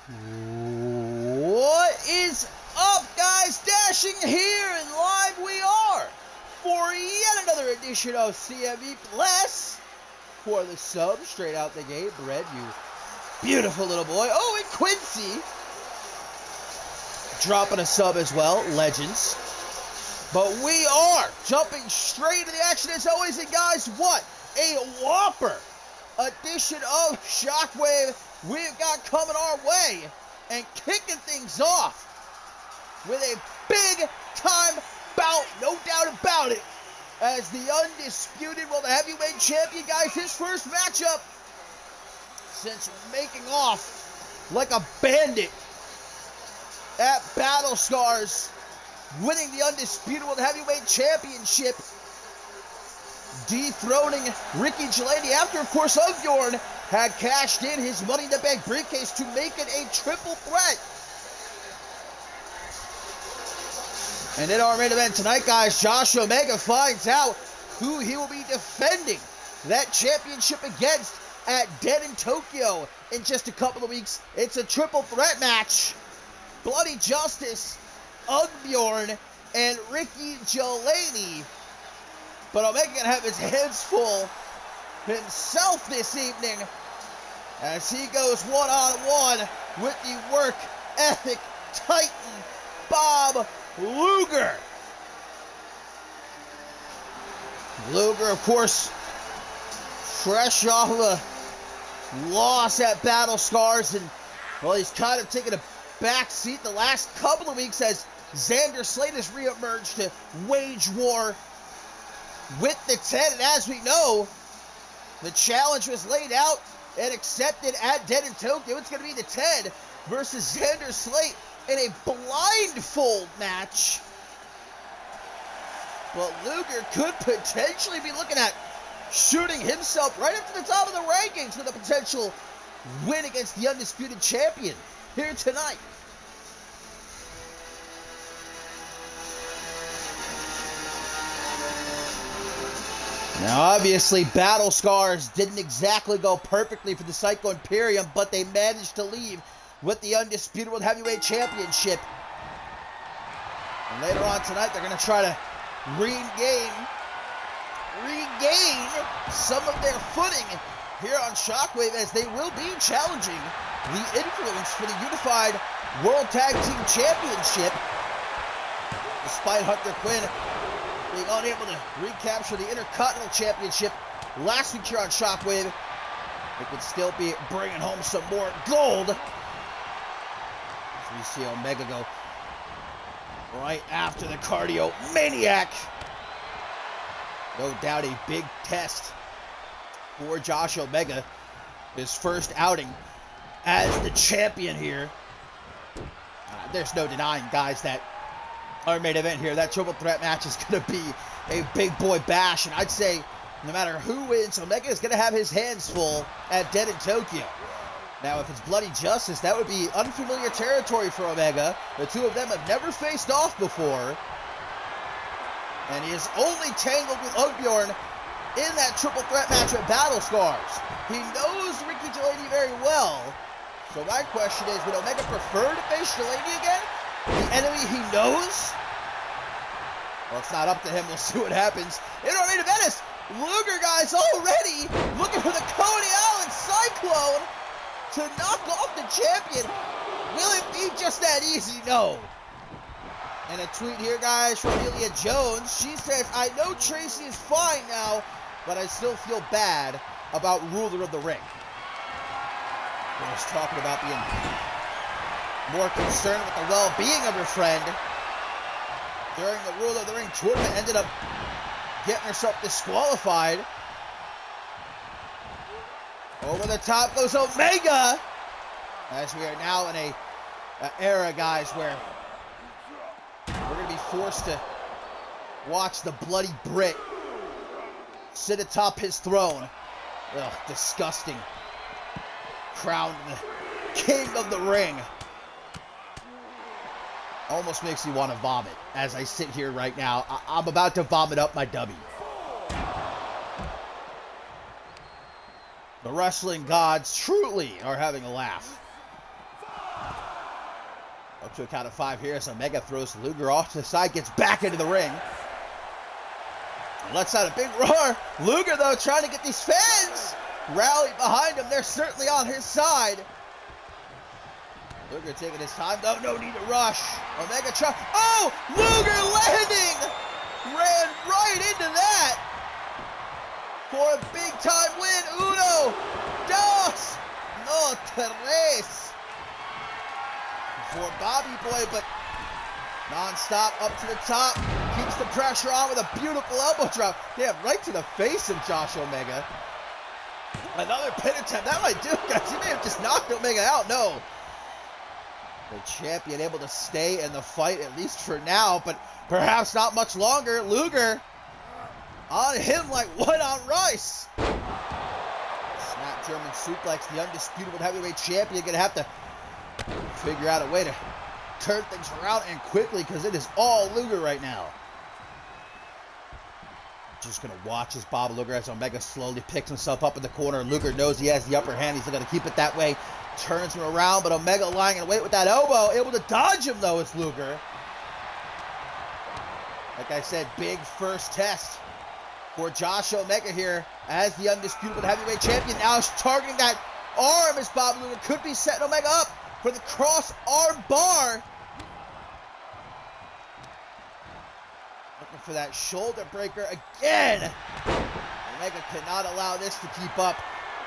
What is up, guys? Dashing here and live we are for yet another edition of CMV. Bless for the sub straight out the gate. Brett, you beautiful little boy. Oh, and Quincy dropping a sub as well. Legends. But we are jumping straight into the action as always. And guys, what a whopper edition of Shockwave we've got coming our way, and kicking things off with a big time bout, no doubt about it, as the undisputed world heavyweight champion, guys, his first matchup since making off like a bandit at Battle Scars, winning the undisputed world heavyweight championship, dethroning Ricky Gelady after, of course, Bjorn had cashed in his Money in the Bank briefcase to make it a triple threat. And in our main event tonight, guys, Josh Omega finds out who he will be defending that championship against at Dead in Tokyo in just a couple of weeks. It's a triple threat match. Bloody Justice, Bjorn, and Ricky Gelady. But Omega gonna have his hands full himself this evening as he goes one-on-one with the work ethic titan Bob Luger. Luger, of course, fresh off of a loss at Battle Scars, and well, he's kind of taken a back seat the last couple of weeks as Xander Slade has reemerged to wage war with the 10, and as we know, the challenge was laid out and accepted at Dead in Tokyo. It's going to be the 10 versus Xander Slate in a blindfold match. But Luger could potentially be looking at shooting himself right up to the top of the rankings with a potential win against the undisputed champion here tonight. Now, obviously, Battle Scars didn't exactly go perfectly for the Psycho Imperium, but they managed to leave with the Undisputed World Heavyweight Championship. And later on tonight, they're going to try to regain some of their footing here on Shockwave, as they will be challenging the Influence for the Unified World Tag Team Championship, despite Hunter Quinn being unable to recapture the Intercontinental Championship last week here on Shockwave. It could still be bringing home some more gold. As we see Omega go right after the Cardio Maniac. No doubt a big test for Josh Omega. His first outing as the champion here. There's no denying, guys, that our main event here, that triple threat match, is going to be a big boy bash. And I'd say no matter who wins, Omega is going to have his hands full at Dead in Tokyo. Now, if it's Bloody Justice, that would be unfamiliar territory for Omega. The two of them have never faced off before. And he is only tangled with Bjorn in that triple threat match at Battle Scars. He knows Ricky Gelady very well. So my question is, would Omega prefer to face Gelady again? The enemy he knows? Well, it's not up to him. We'll see what happens. In our main event is Luger, guys, already looking for the Coney Island Cyclone to knock off the champion. Will it be just that easy? No. And a tweet here, guys, from Amelia Jones. She says, I know Tracy is fine now, but I still feel bad about Ruler of the Ring. We're just talking about being more concerned with the well-being of her friend during the Rule of the Ring tournament. Ended up getting herself disqualified. Over the top goes Omega, as we are now in a era, guys, where we're going to be forced to watch the bloody Brit sit atop his throne. Ugh, disgusting. Crowned the King of the Ring. Almost makes me want to vomit as I sit here right now. I'm about to vomit up my W. The wrestling gods truly are having a laugh. Up to a count of 5 here as Omega throws Luger off to the side, gets back into the ring. And lets out a big roar. Luger, though, trying to get these fans rally behind him. They're certainly on his side. Luger taking his time, though. No need to rush. Omega try. Oh! Luger landing! Ran right into that for a big-time win. Uno, dos, no, tres. For Bobby Boy, but non-stop up to the top. Keeps the pressure on with a beautiful elbow drop. Yeah, right to the face of Josh Omega. Another pin attempt. That might do it, guys. He may have just knocked Omega out. No. The champion able to stay in the fight, at least for now, but perhaps not much longer. Luger on him like white on rice. Snap German suplex. The undisputed heavyweight champion going to have to figure out a way to turn things around and quickly, because it is all Luger right now. Just going to watch as Bob Luger, as Omega slowly picks himself up in the corner. Luger knows he has the upper hand. He's going to keep it that way. Turns him around, but Omega lying in wait with that elbow. Able to dodge him, though, it's Luger. Like I said, big first test for Josh Omega here as the undisputed heavyweight champion. Now is targeting that arm as Bob Luger could be setting Omega up for the cross arm bar. Looking for that shoulder breaker again. Omega cannot allow this to keep up.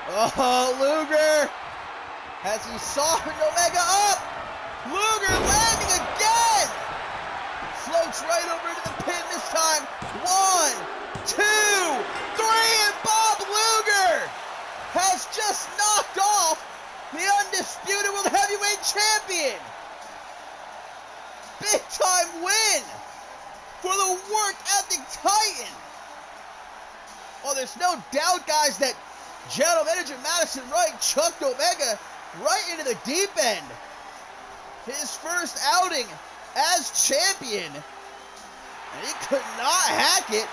Oh, Luger! As he softened Omega up. Luger landing again. Floats right over into the pin this time. 1, 2, 3, and Bob Luger has just knocked off the undisputed world heavyweight champion. Big time win for the work ethic titan. Well, there's no doubt, guys, that general manager Madison Wright chucked Omega right into the deep end. His first outing as champion, and he could not hack it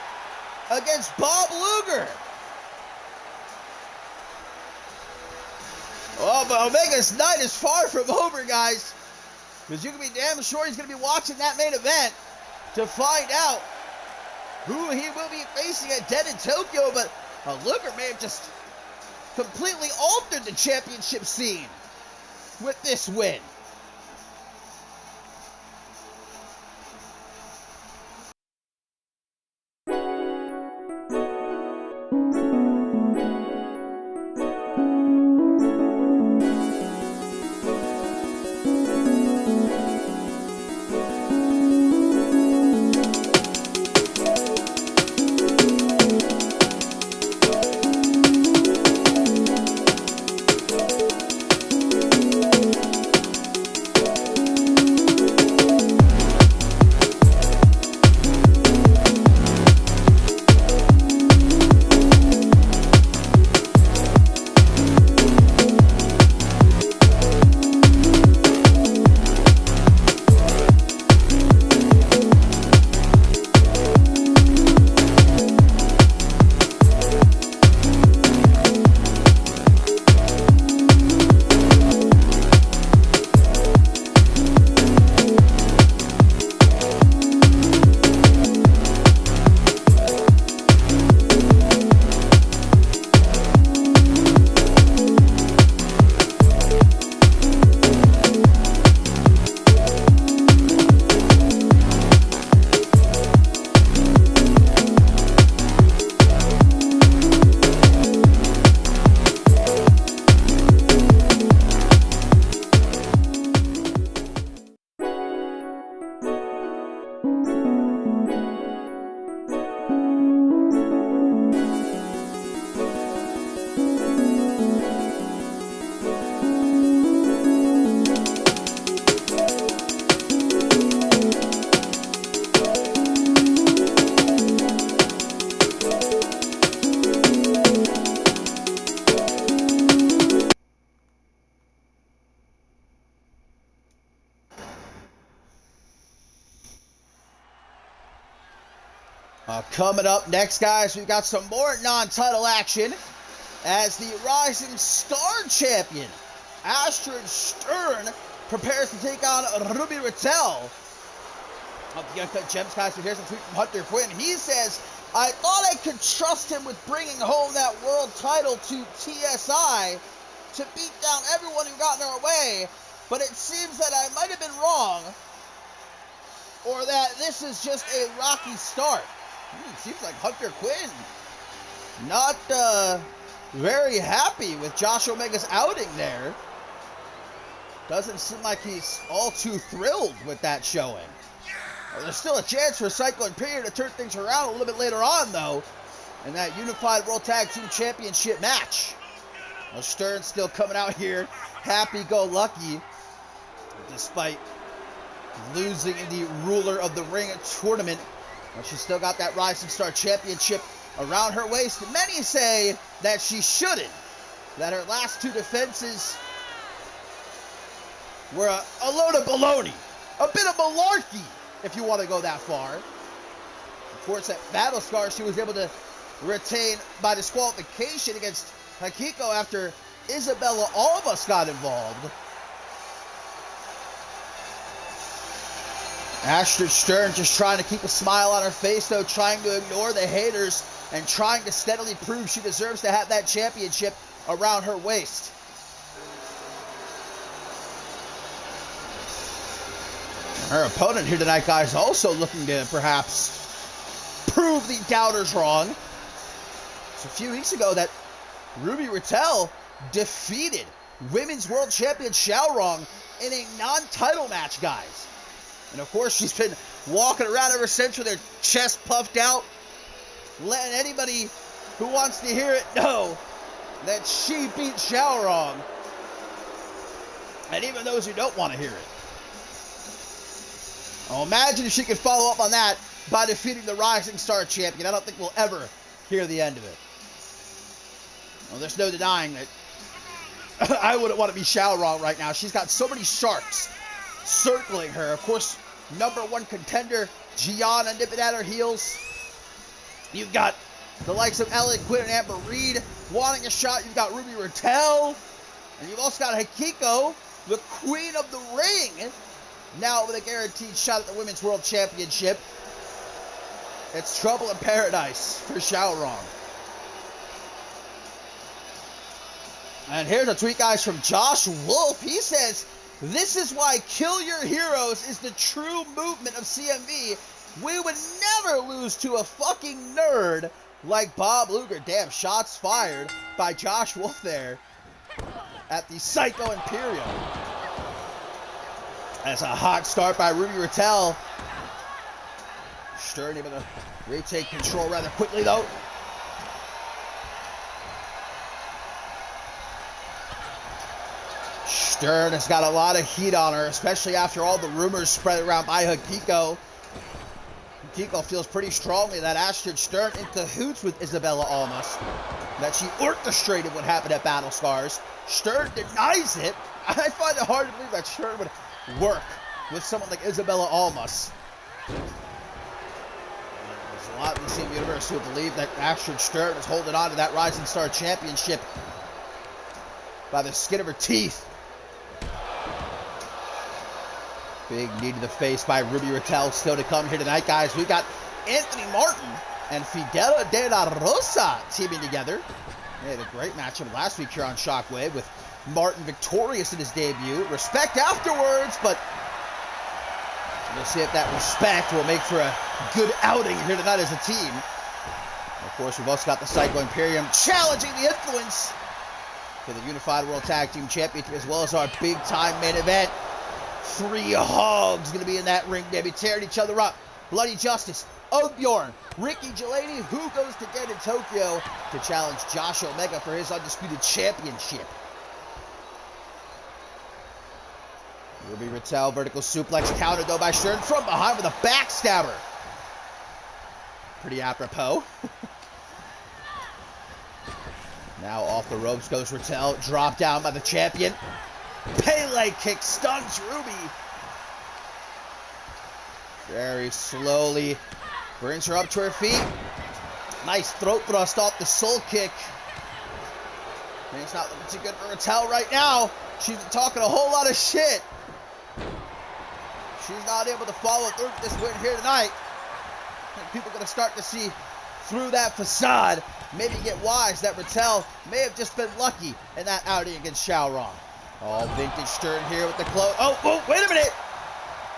against Bob Luger. Oh, but Omega's night is far from over, guys, because you can be damn sure he's going to be watching that main event to find out who he will be facing at Dead in Tokyo. But Luger may have just completely altered the championship scene with this win. Coming up next, guys, we've got some more non-title action as the Rising Star Champion Astrid Stern prepares to take on Ruby Rattel of the Uncut Gems cast. Here's a tweet from Hunter Quinn. He says, I thought I could trust him with bringing home that world title to TSI to beat down everyone who got in our way, but it seems that I might have been wrong, or that this is just a rocky start. Seems like Hunter Quinn not very happy with Josh Omega's outing there. Doesn't seem like he's all too thrilled with that showing. There's still a chance for Psycho Imperium to turn things around a little bit later on, though, in that Unified World Tag Team Championship match. Well, Stern's still coming out here happy-go-lucky, despite losing in the Ruler of the Ring tournament. Well, she's still got that Rising Star Championship around her waist. Many say that she shouldn't, that her last two defenses were a load of baloney, a bit of malarkey, if you want to go that far. Of course, at Battle Scars, she was able to retain by disqualification against Hikiko after Isabella Almas got involved. Astrid Stern just trying to keep a smile on her face, though, trying to ignore the haters and trying to steadily prove she deserves to have that championship around her waist. Her opponent here tonight, guys, also looking to perhaps prove the doubters wrong. It's a few weeks ago that Ruby Rattel defeated Women's World Champion Xiaorong in a non-title match, guys. And of course, she's been walking around ever since with her chest puffed out, letting anybody who wants to hear it know that she beat Xiaorong. And even those who don't want to hear it. Oh, imagine if she could follow up on that by defeating the Rising Star Champion. I don't think we'll ever hear the end of it. Well, there's no denying that I wouldn't want to be Xiaorong right now. She's got so many sharks circling her. Of course, #1 contender Gianna nipping at her heels. You've got the likes of Ellie Quinn and Amber Reed wanting a shot. You've got Ruby Rattel. And you've also got Hikiko, the Queen of the Ring, now with a guaranteed shot at the Women's World Championship. It's trouble in paradise for Xiaorong. And here's a tweet, guys, from Josh Wolf. He says, this is why Kill Your Heroes is the true movement of CMV. We would never lose to a fucking nerd like Bob Luger. Damn, shots fired by Josh Wolf there at the Psycho Imperium. That's a hot start by Ruby Rattel. Stern able to retake control rather quickly, though. Stern has got a lot of heat on her, especially after all the rumors spread around by Hikiko. Hikiko feels pretty strongly that Astrid Stern in cahoots with Isabella Almas, that she orchestrated what happened at Battle Scars. Stern denies it. I find it hard to believe that Stern would work with someone like Isabella Almas. There's a lot in the CMV universe who believe that Astrid Stern is holding on to that Rising Star Championship by the skin of her teeth. Big knee to the face by Ruby Rattel still to come here tonight, guys. We've got Anthony Martin and Fidel De La Rosa teaming together. They had a great matchup last week here on Shockwave with Martin victorious in his debut. Respect afterwards, but we'll see if that respect will make for a good outing here tonight as a team. Of course, we've also got the Psycho Imperium challenging the Influence for the Unified World Tag Team Championship, as well as our big-time main event. 3 hogs going to be in that ring, baby, tearing each other up. Bloody Justice, Oakbjorn, Ricky Gelady, who goes to get in Tokyo to challenge Josh Omega for his Undisputed Championship. Ruby Rattel, vertical suplex countered, though, by Stern from behind with a backstabber. Pretty apropos. Now off the ropes goes Rattel, dropped down by the champion. Pele kick stuns Ruby. Very slowly brings her up to her feet. Nice throat thrust off the soul kick. Things not looking too good for Rattel right now. She's talking a whole lot of shit. She's not able to follow through with this win here tonight. I think people are going to start to see through that facade. Maybe get wise that Rattel may have just been lucky in that outing against Xiaorong. Oh, Vintage Stern here with the close. Oh, wait a minute.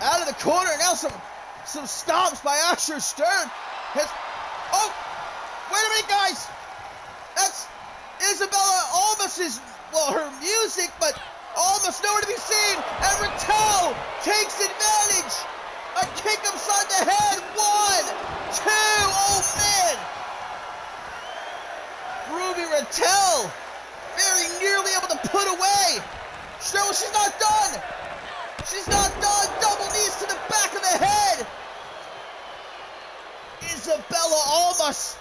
Out of the corner. Now some stomps by Asher Stern. Oh, wait a minute, guys. That's Isabella Almas's, well, her music, but almost nowhere to be seen. And Rattel takes advantage. A kick upside the head. 1, 2. Oh, man. Ruby Rattel very nearly able to put away. Sure, she's not done. She's not done. Double knees to the back of the head. Isabella Almas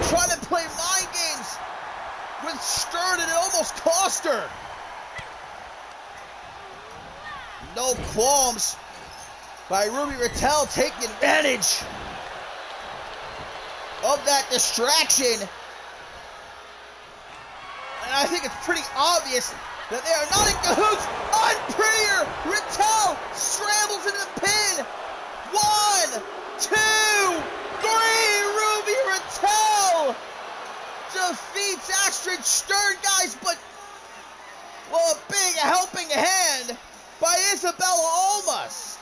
trying to play mind games with Stern, and it almost cost her. No qualms by Ruby Rattel taking advantage of that distraction. And I think it's pretty obvious that they are not in cahoots. Unprettier! Rattel scrambles into the pin. 1, 2, 3. Ruby Rattel defeats Astrid Stern, guys, but, well, a big helping hand by Isabella Almas.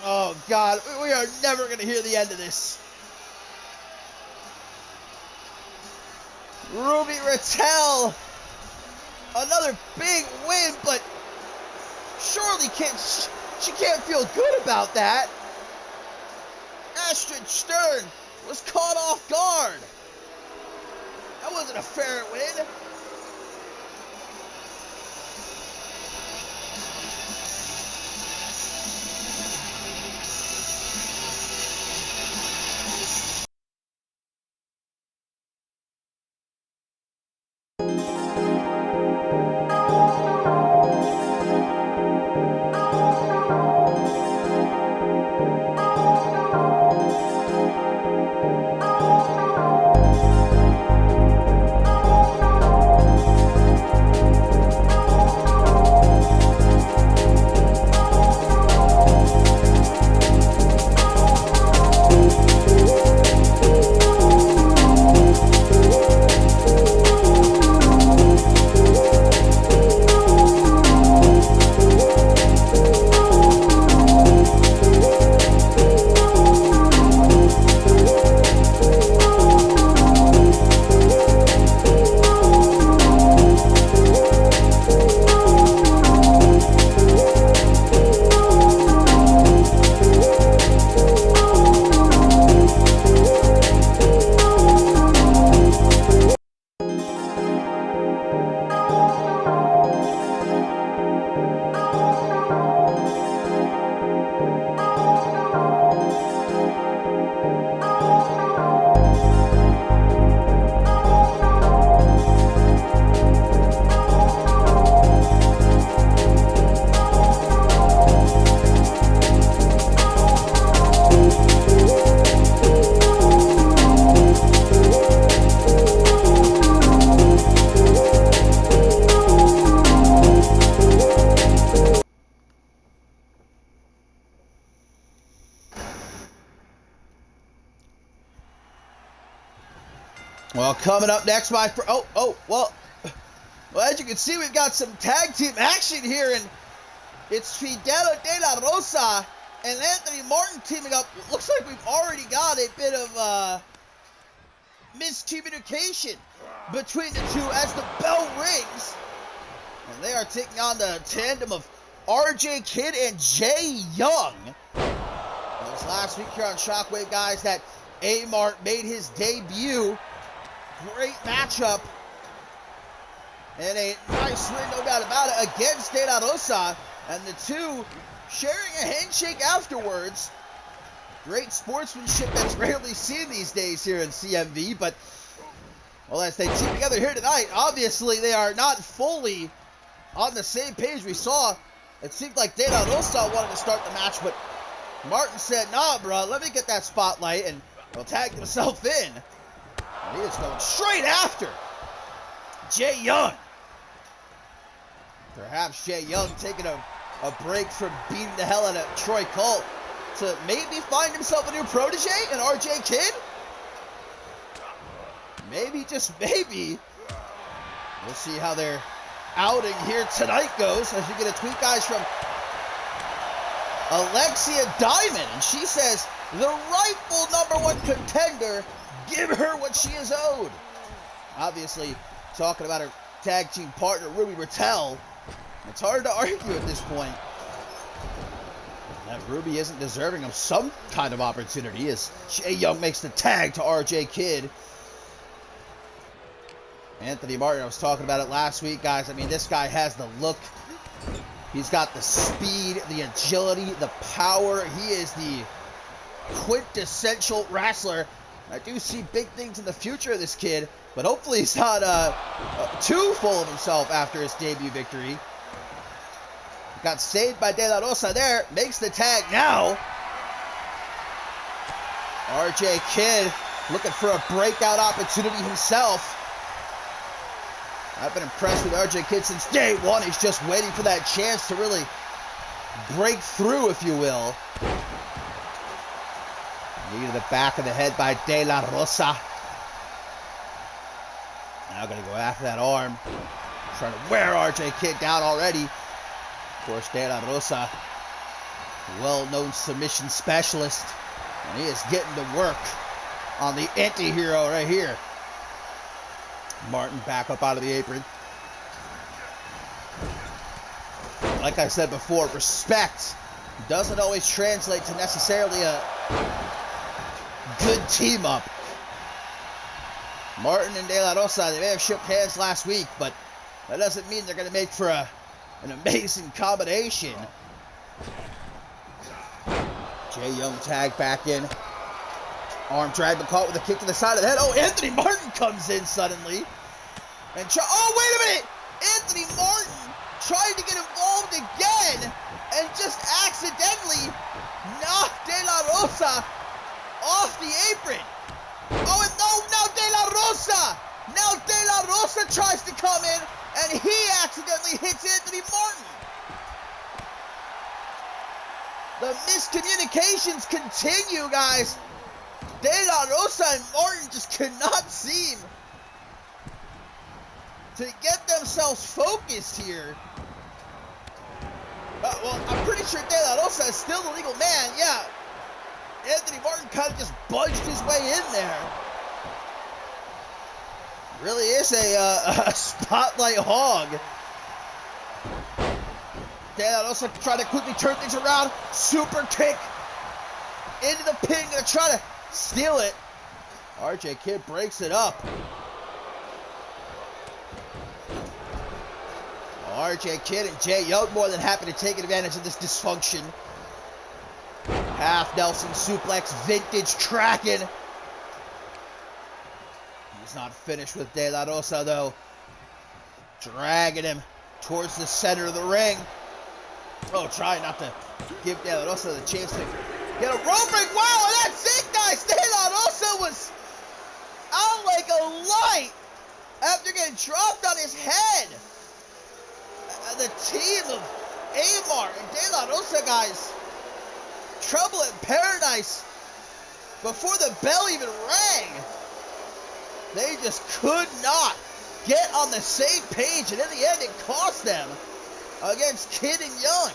Oh, God, we are never going to hear the end of this. Ruby Rattel, another big win, but surely she can't feel good about that. Astrid Stern was caught off guard. That wasn't a fair win. Well, coming up next, well, as you can see, we've got some tag team action here, and it's Fidel de la Rosa and Anthony Martin teaming up. It looks like we've already got a bit of miscommunication between the two as the bell rings, and they are taking on the tandem of RJ Kidd and Jay Young. It was last week here on Shockwave, guys, that A-Mart made his debut. Great matchup, and a nice win, no doubt about it, against De La Rosa, and the two sharing a handshake afterwards. Great sportsmanship that's rarely seen these days here in CMV, but, well, as they team together here tonight, obviously they are not fully on the same page. We saw, it seemed like De La Rosa wanted to start the match, but Martin said, nah, bro, let me get that spotlight, and, well, tagged himself in. And he is going straight after Jay Young. Perhaps Jay Young taking a break from beating the hell out of Troy Colt to maybe find himself a new protege in RJ Kidd? Maybe, just maybe. We'll see how their outing here tonight goes as we get a tweet, guys, from Alexia Diamond. And she says, the rightful #1 contender, give her what she is owed. Obviously, talking about her tag team partner, Ruby Raquel. It's hard to argue at this point that Ruby isn't deserving of some kind of opportunity as Jay Young makes the tag to RJ Kidd. Anthony Martin, I was talking about it last week, guys. I mean, this guy has the look. He's got the speed, the agility, the power. He is the quintessential wrestler. I do see big things in the future of this kid, but hopefully he's not too full of himself after his debut victory. Got saved by De La Rosa there. Makes the tag now. RJ Kidd looking for a breakout opportunity himself. I've been impressed with RJ Kidd since day one. He's just waiting for that chance to really break through, if you will. Knee to the back of the head by De La Rosa. Now going to go after that arm. Trying to wear RJ Kidd down already. Of course, De La Rosa, well-known submission specialist. And he is getting to work on the anti-hero right here. Martin back up out of the apron. Like I said before, respect doesn't always translate to necessarily a good team up. Martin and De La Rosa, they may have shook hands last week, but that doesn't mean they're going to make for an amazing combination. Jay Young tag back in. Arm drag, but caught with a kick to the side of the head. Oh, Anthony Martin comes in suddenly. And oh, wait a minute! Anthony Martin tried to get involved again and just accidentally knocked De La Rosa off the apron. Oh, and no, now De La Rosa! Now De La Rosa tries to come in and he accidentally hits Anthony Martin. The miscommunications continue, guys. De La Rosa and Martin just cannot seem to get themselves focused here. Well, I'm pretty sure De La Rosa is still the legal man. Yeah, Anthony Martin kind of just budged his way in there. Really is a spotlight hog. De La Rosa trying to quickly turn things around. Super kick into the pin. Gonna try to steal it. RJ Kidd breaks it up. RJ Kidd and Jay Young more than happy to take advantage of this dysfunction. Half Nelson suplex, vintage Kraken. He's not finished with De La Rosa though. Dragging him towards the center of the ring. Oh, trying not to give De La Rosa the chance to get a rope break. Wow, and that's it, guys. De La Rosa was out like a light after getting dropped on his head. The team of Amar and De La Rosa, guys, trouble in paradise before the bell even rang. They just could not get on the same page, and in the end, it cost them against Kidd and Young.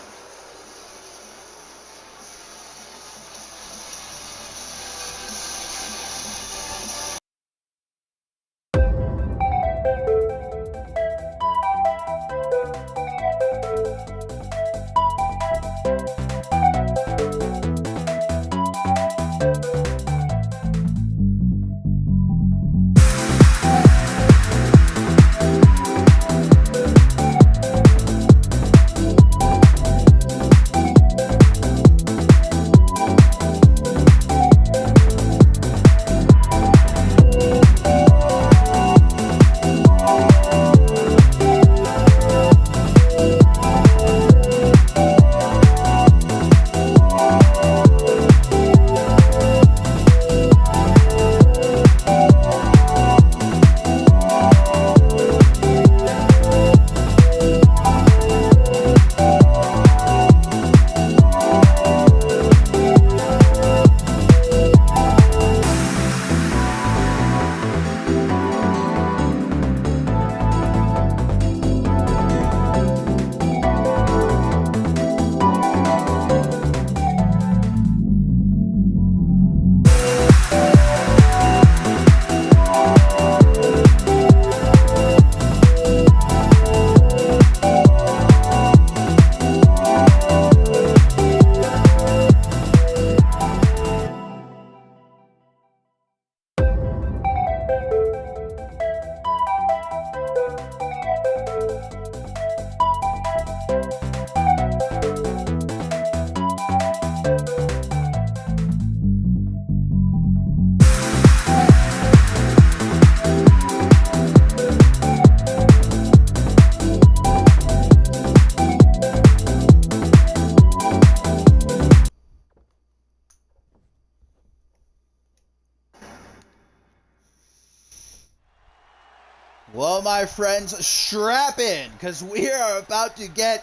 my friends, strap in, because we are about to get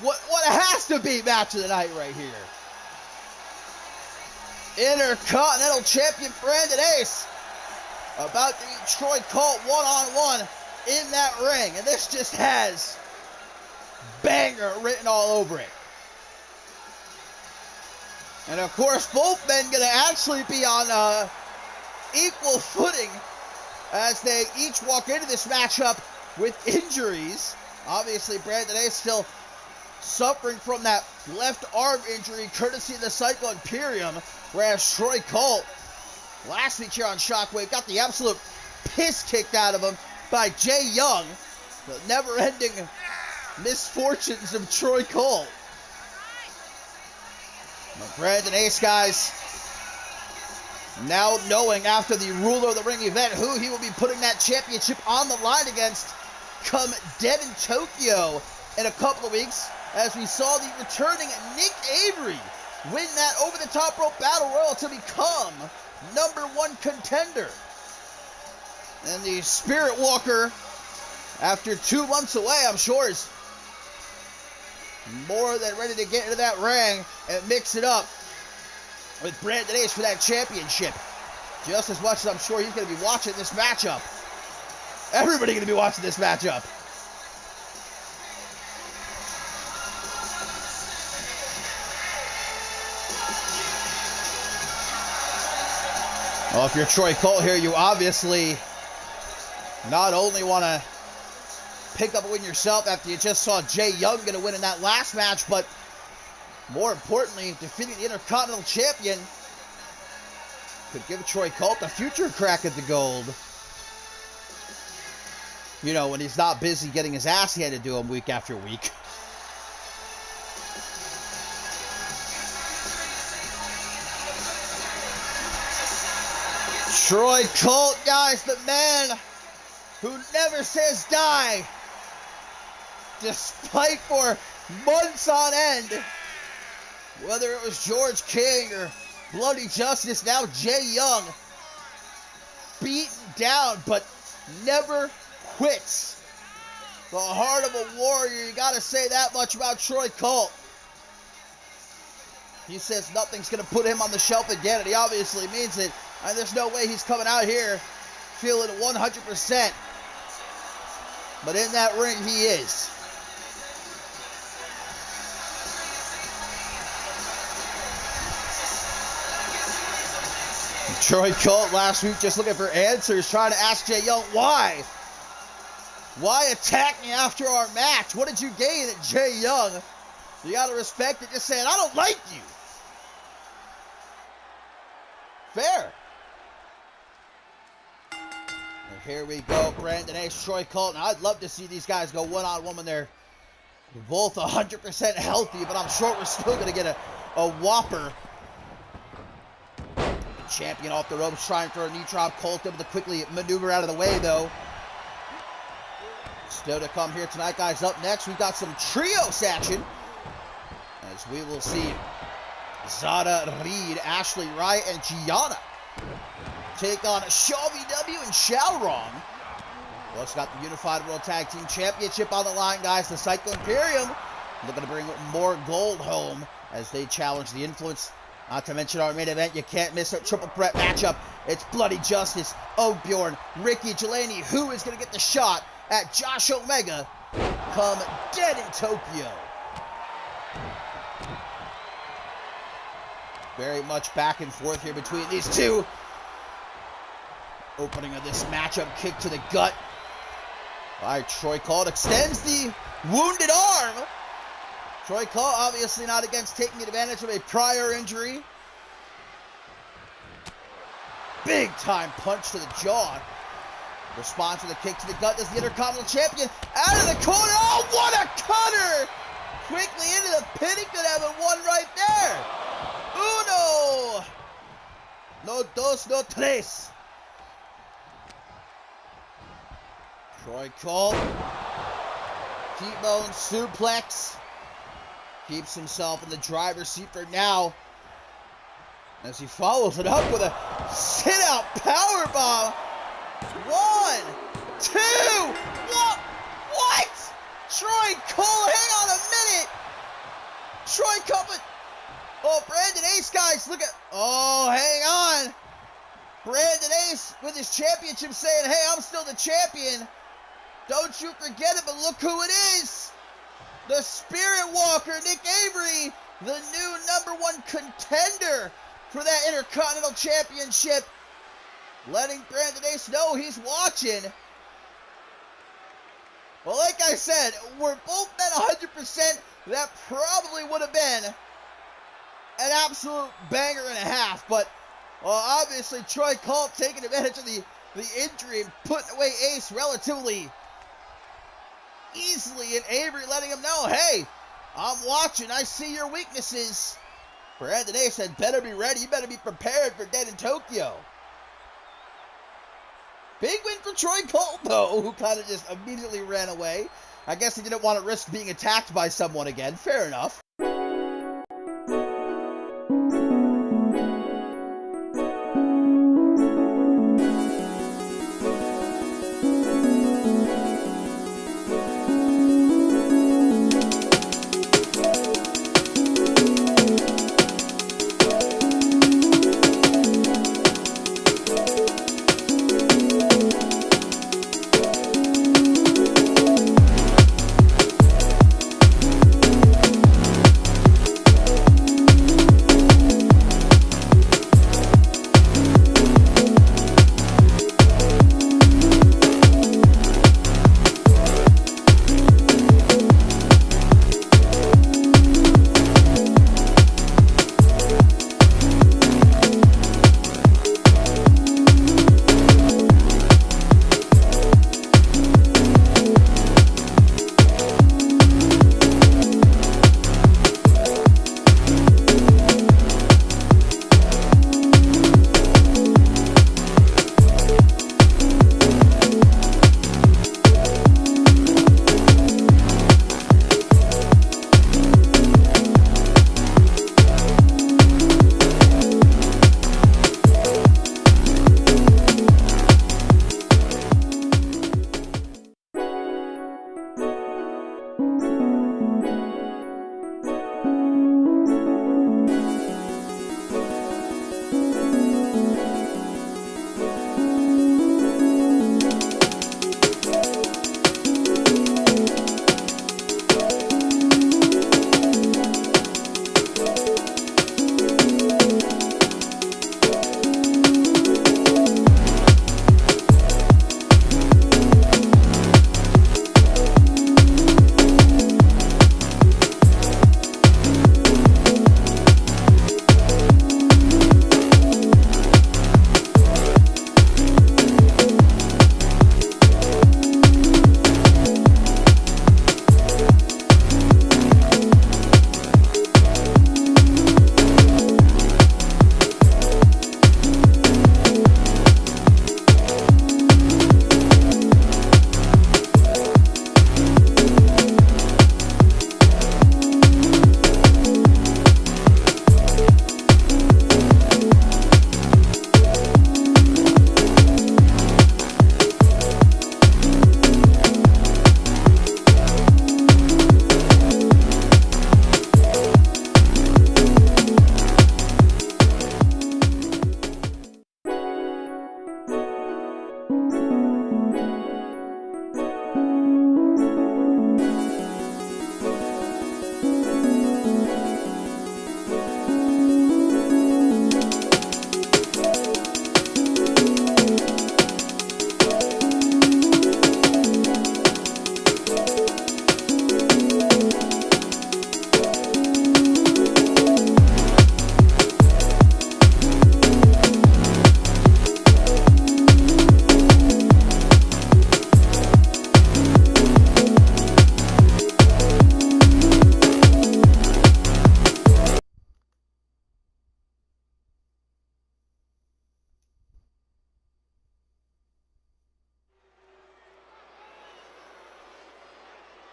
what has to be match of the night right here. Intercontinental Champion Brandon Ace about to meet Troy Colt one-on-one in that ring. And this just has banger written all over it. And of course, both men going to actually be on equal footing as they each walk into this matchup with injuries. Obviously, Brandon Ace still suffering from that left arm injury courtesy of the Psycho Imperium, whereas Troy Colt last week here on Shockwave got the absolute piss kicked out of him by Jay Young. The never-ending misfortunes of Troy Colt. Brandon Ace, guys, now knowing after the Ruler of the Ring event who he will be putting that championship on the line against come Dead in Tokyo in a couple of weeks, as we saw the returning Nick Avery win that over-the-top rope battle royal to become #1 contender. And the Spirit Walker, after 2 months away, I'm sure is more than ready to get into that ring and mix it up with Brandon Ace for that championship. Just as much as I'm sure he's going to be watching this matchup. Everybody going to be watching this matchup. Well, if you're Troy Colt here, you obviously not only want to pick up a win yourself after you just saw Jay Young get a win in that last match, but more importantly, defeating the Intercontinental Champion could give Troy Colt a future crack at the gold. You know, when he's not busy getting his ass handed to him week after week. Troy Colt, guys, the man who never says die, despite for months on end, whether it was George King or Bloody Justice, now Jay Young, beaten down, but never quits. The heart of a warrior, you gotta say that much about Troy Colt. He says nothing's gonna put him on the shelf again, and he obviously means it. And there's no way he's coming out here feeling 100%. But in that ring, he is. Troy Colt last week just looking for answers, trying to ask Jay Young, why? Why attack me after our match? What did you gain at Jay Young? You gotta respect it, just saying, I don't like you. Fair. And here we go, Brandon Ace, Troy Colt. Now, I'd love to see these guys go one-on-one when they're both 100% healthy, but I'm sure we're still going to get a whopper. The champion off the ropes, trying for a knee drop. Colt able to quickly maneuver out of the way, though. Still to come here tonight, guys. Up next, we've got some trios action, as we will see Zada Reed, Ashley Wright, and Gianna take on Shaw VW and Shalrong. We also got the Unified World Tag Team Championship on the line, guys. The Psycho Imperium looking to bring more gold home as they challenge the Influence. Not to mention our main event, you can't miss a triple threat matchup. It's Bloody Justice, Oakbjorn, Ricky Delaney. Who is going to get the shot at Josh Omega come Dead in Tokyo? Very much back and forth here between these two. Opening of this matchup, kick to the gut by Troy Colt. Extends the wounded arm. Troy Colt obviously not against taking advantage of a prior injury. Big time punch to the jaw. Response to the kick to the gut. Does the Intercontinental Champion out of the corner. Oh, what a cutter! Quickly into the pin. He could have a one right there. Uno. No dos, no tres. Troy Colt. T-bone suplex. Keeps himself in the driver's seat for now, as he follows it up with a sit-out powerbomb. 1, 2. What? Troy Cole, hang on a minute. Troy Cole. Oh, Brandon Ace, guys, look at. Oh, hang on. Brandon Ace with his championship saying, hey, I'm still the champion. Don't you forget it, but look who it is. The Spirit Walker, Nick Avery, the new #1 contender for that Intercontinental Championship. Letting Brandon Ace know he's watching. Well, like I said, we're both at 100%. That probably would have been an absolute banger and a half. But obviously, Troy Cole taking advantage of the injury and putting away Ace relatively easily. And Avery letting him know, hey, I'm watching. I see your weaknesses. Brandon Ace said, better be ready. You better be prepared for Dead in Tokyo. Big win for Troy Cole, though, who kind of just immediately ran away. I guess he didn't want to risk being attacked by someone again. Fair enough.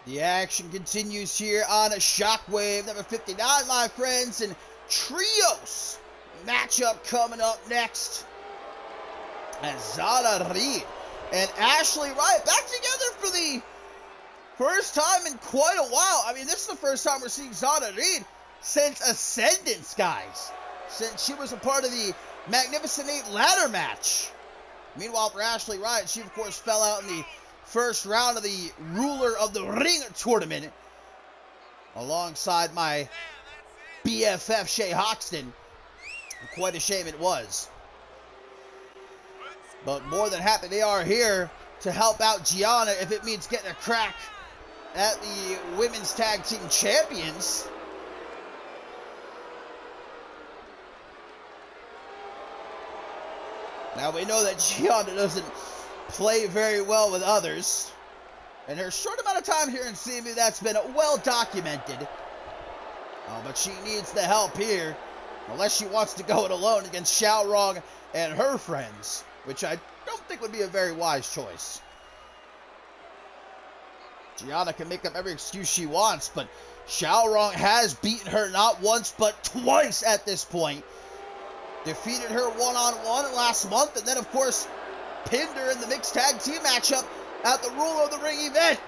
The action continues here on a Shockwave, number 59, my friends, and Trios matchup coming up next. And Zara Reed and Ashley Riot back together for the first time in quite a while. I mean, this is the first time we're seeing Zana Reed since Ascendance, guys. Since she was a part of the Magnificent 8 ladder match. Meanwhile, for Ashley Riot, she, of course, fell out in the first round of the Ruler of the Ring tournament. Alongside my BFF, Shay Hoxton. Quite a shame it was. But more than happy they are here to help out Gianna if it means getting a crack at the Women's Tag Team Champions. Now we know that Gianna doesn't play very well with others. In her short amount of time here in CMV, that's been well documented. Oh, but she needs the help here. Unless she wants to go it alone against Xiao Rong and her friends. Which I don't think would be a very wise choice. Gianna can make up every excuse she wants, but Xiao Rong has beaten her not once but twice at this point. Defeated her one-on-one last month, and then, of course, pinned her in the mixed tag team matchup at the Ruler of the Ring event.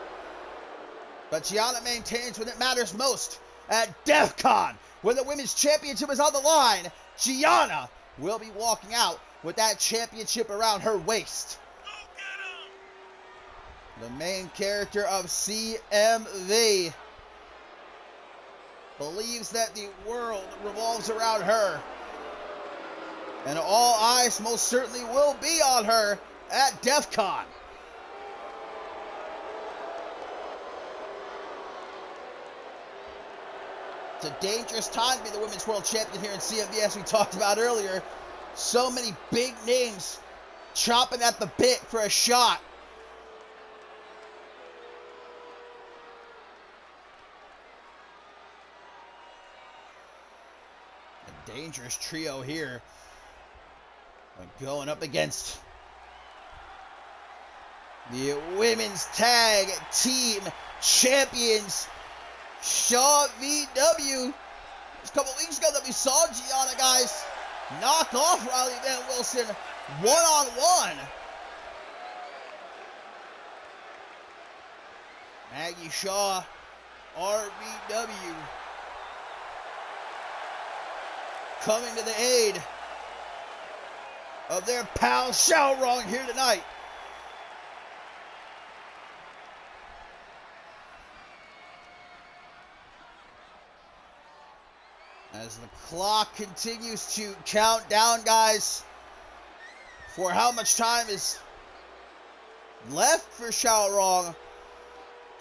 But Gianna maintains when it matters most. At DEF CON, when the Women's Championship is on the line, Gianna will be walking out with that championship around her waist. The main character of CMV believes that the world revolves around her. And all eyes most certainly will be on her at DEF CON. It's a dangerous time to be the Women's World Champion here in CMV, as we talked about earlier. So many big names chomping at the bit for a shot. A dangerous trio here. Going up against the Women's Tag Team Champions, Shaw VW. Just a couple weeks ago that we saw Gianna, guys, knock off Riley Van Wilson one-on-one. Maggie Shaw, RVW, coming to the aid of their pal Xiao Rong here tonight. As the clock continues to count down, guys, for how much time is left for Xiao Rong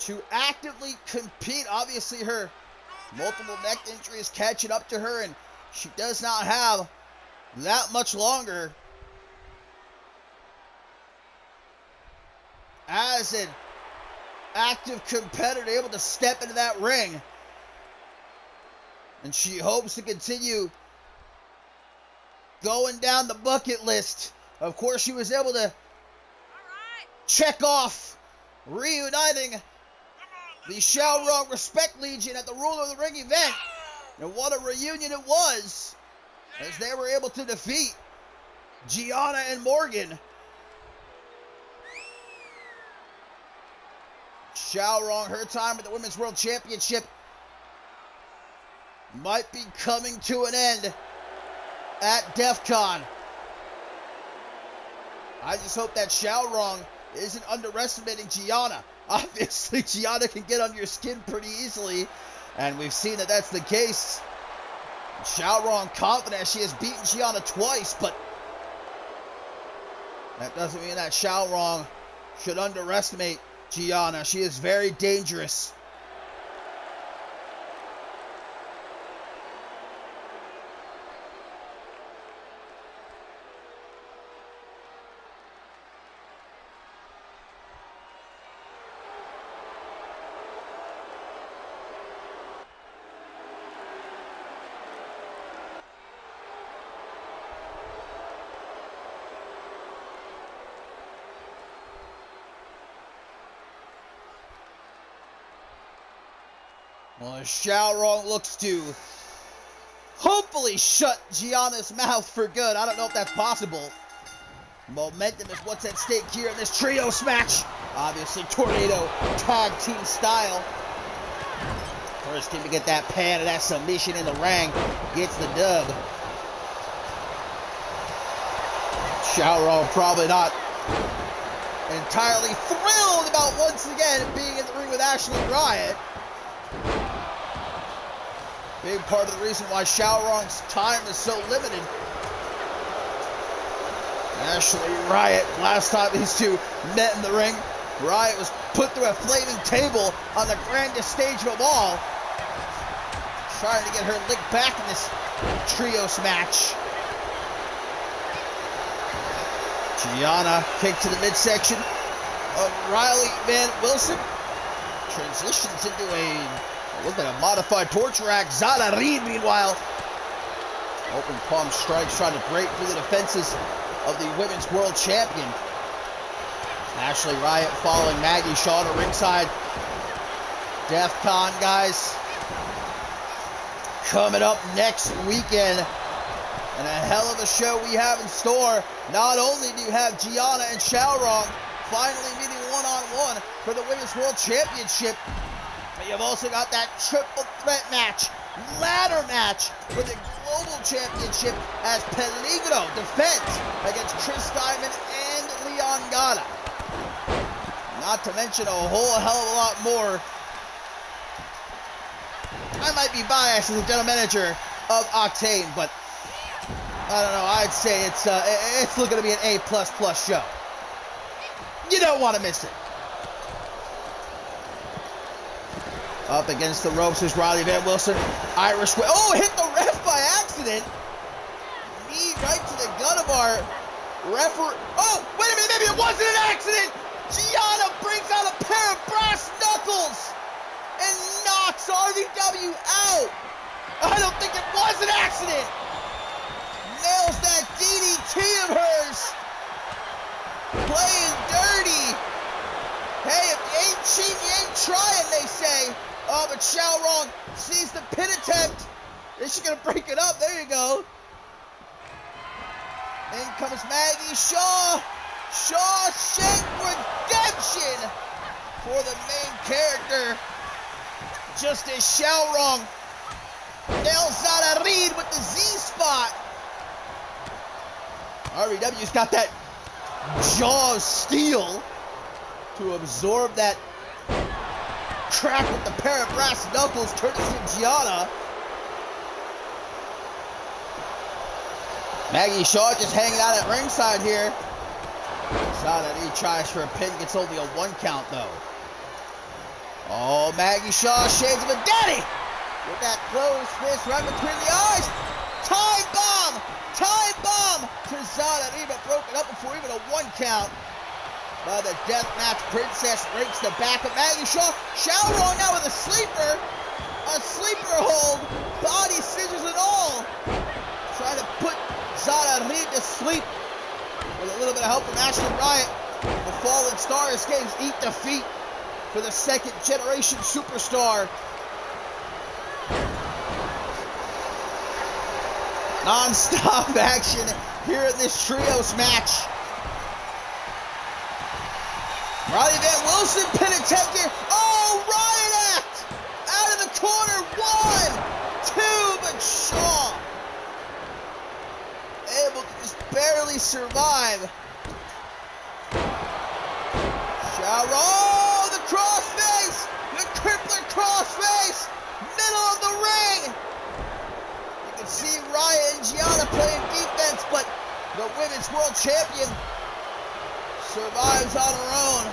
to actively compete. Obviously, her multiple neck injuries catching up to her, and she does not have that much longer as an active competitor able to step into that ring. And she hopes to continue going down the bucket list. Of course, she was able to check off reuniting the Xiao Rong Respect Legion at the Ruler of the Ring event. And what a reunion it was, as they were able to defeat Gianna and Morgan. Xiao Rong, her time at the Women's World Championship might be coming to an end at DEF CON. I just hope that Xiao Rong isn't underestimating Gianna. Obviously, Gianna can get under your skin pretty easily, and we've seen that that's the case. Xiao Rong confident she has beaten Gianna twice, but that doesn't mean that Xiao Rong should underestimate Gianna. She is very dangerous. Well, as Xiao Rong looks to hopefully shut Gianna's mouth for good. I don't know if that's possible. Momentum is what's at stake here in this trios match. Obviously, tornado tag team style. First team to get that pan and that submission in the ring gets the dub. Showro probably not entirely thrilled about once again being in the ring with Ashley Riot. Big part of the reason why Showron's time is so limited. Ashley Riot, last time these two met in the ring, Riot was put through a flaming table on the grandest stage of them all. Trying to get her licked back in this trios match. Gianna kick to the midsection of Riley Van Wilson. Transitions into a look at a modified torture act. Zara Reed, meanwhile, open palm strikes trying to break through the defenses of the Women's World Champion. Ashley Riot following Maggie Shaw to ringside. DEF CON, guys, coming up next weekend. And a hell of a show we have in store. Not only do you have Gianna and Xiaorong finally meeting one-on-one for the Women's World Championship, but you've also got that triple threat match, ladder match for the Global Championship as Peligro defends against Chris Diamond and Leon Gata. Not to mention a whole hell of a lot more. I might be biased as the general manager of Octane, but I don't know, I'd say it's looking to be an A++ show. You don't want to miss it. Up against the ropes is Riley Van Wilson. Irish Whip. Oh, hit the ref by accident. Knee right to the gut of our referee. Oh, wait a minute, maybe it wasn't an accident. Gianna brings out a pair of brass knuckles and knocks RVW out. I don't think it was an accident. Nails that DDT of hers. Playing dirty. Hey, if you ain't cheating, you ain't trying, they say. Oh, but Xiaorong sees the pin attempt. Is she going to break it up? There you go. In comes Maggie Shaw. Shawshank Redemption for the main character. Just as Xiaorong nails Zara Reed with the Z-spot. RVW's got that jaw of steel to absorb that crack with the pair of brass knuckles, courtesy of Gianna. Maggie Shaw just hanging out at ringside here. Zara Reed tries for a pin, gets only a 1 count though. Oh, Maggie Shaw shades of a daddy with that closed fist right between the eyes. Time bomb! Time bomb to Zara Reed, but broken up before even a 1 count. By the Deathmatch Princess breaks the back of Maggie Shaw. Xiaorong now with a sleeper hold, body scissors and all. Trying to put Zara Reed to sleep with a little bit of help from Ashley Riot. The Fallen Star escapes eat defeat for the second generation superstar. Non-stop action here in this trios match. Riley Van Wilson pin attempt here. Oh, Riot Act! Out of the corner. 1, 2, but Shaw able to just barely survive. Oh, the crossface! The crippler crossface! Middle of the ring! You can see Riot and Gianna playing defense, but the Women's World Champion survives on her own.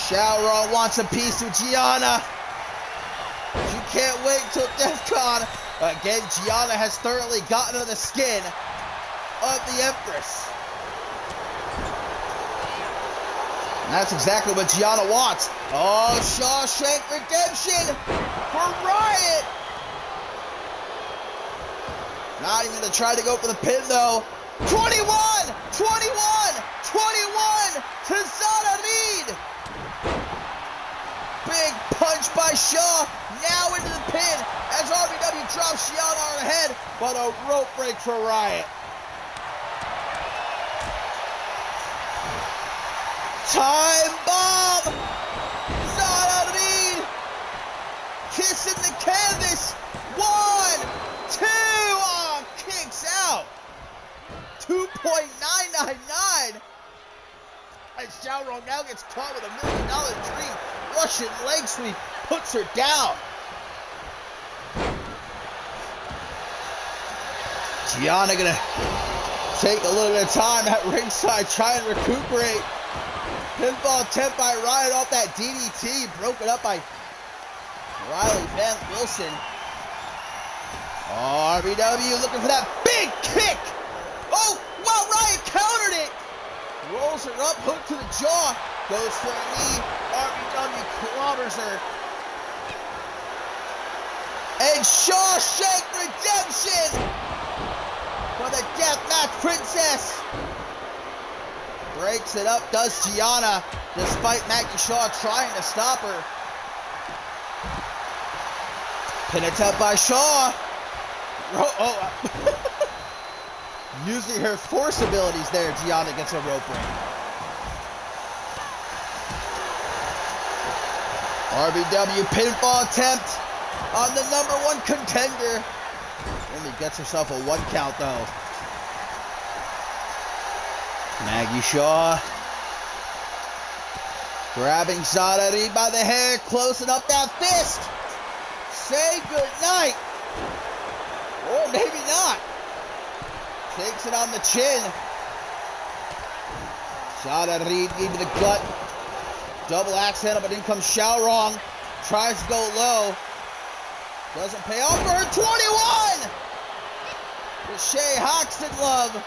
Xiaorong wants a piece of Gianna. She can't wait till DEF CON. Again, Gianna has thoroughly gotten under the skin of the Empress. And that's exactly what Gianna wants. Oh, Shawshank Redemption for Riot. Not even going to try to go for the pin, though. 21 to Zara Reed. Big punch by Shaw. Now into the pin as RVW drops Gianna on her head. But a rope break for Riot. Time bomb! Zara Reed kissing the canvas. 1, 2, oh, kicks out. 2.999. And Xiaorong now gets caught with $1 million dream. Russian leg sweep puts her down. Gianna gonna take a little bit of time at ringside, try and recuperate. Pinfall attempt by Ryan off that DDT, broken up by Riley Van Wilson. RBW looking for that big kick. Oh, wow, Ryan countered it. Rolls her up, hook to the jaw, goes for a knee. RBW clobbers her. And Shawshank Redemption for the Deathmatch Princess. Breaks it up, does Gianna, despite Maggie Shaw trying to stop her. Pin attempt by Shaw. Using her force abilities there, Gianna gets a rope ring. RBW pinfall attempt on the #1 contender. Only gets herself a 1 count though. Maggie Shaw grabbing Zara Reed by the hair, closing up that fist. Say goodnight. Or maybe not. Takes it on the chin. Zara Reed into the gut. Double axe handle, but in comes Xiaorong. Tries to go low. Doesn't pay off for her. 21! The Shea Hoxton love.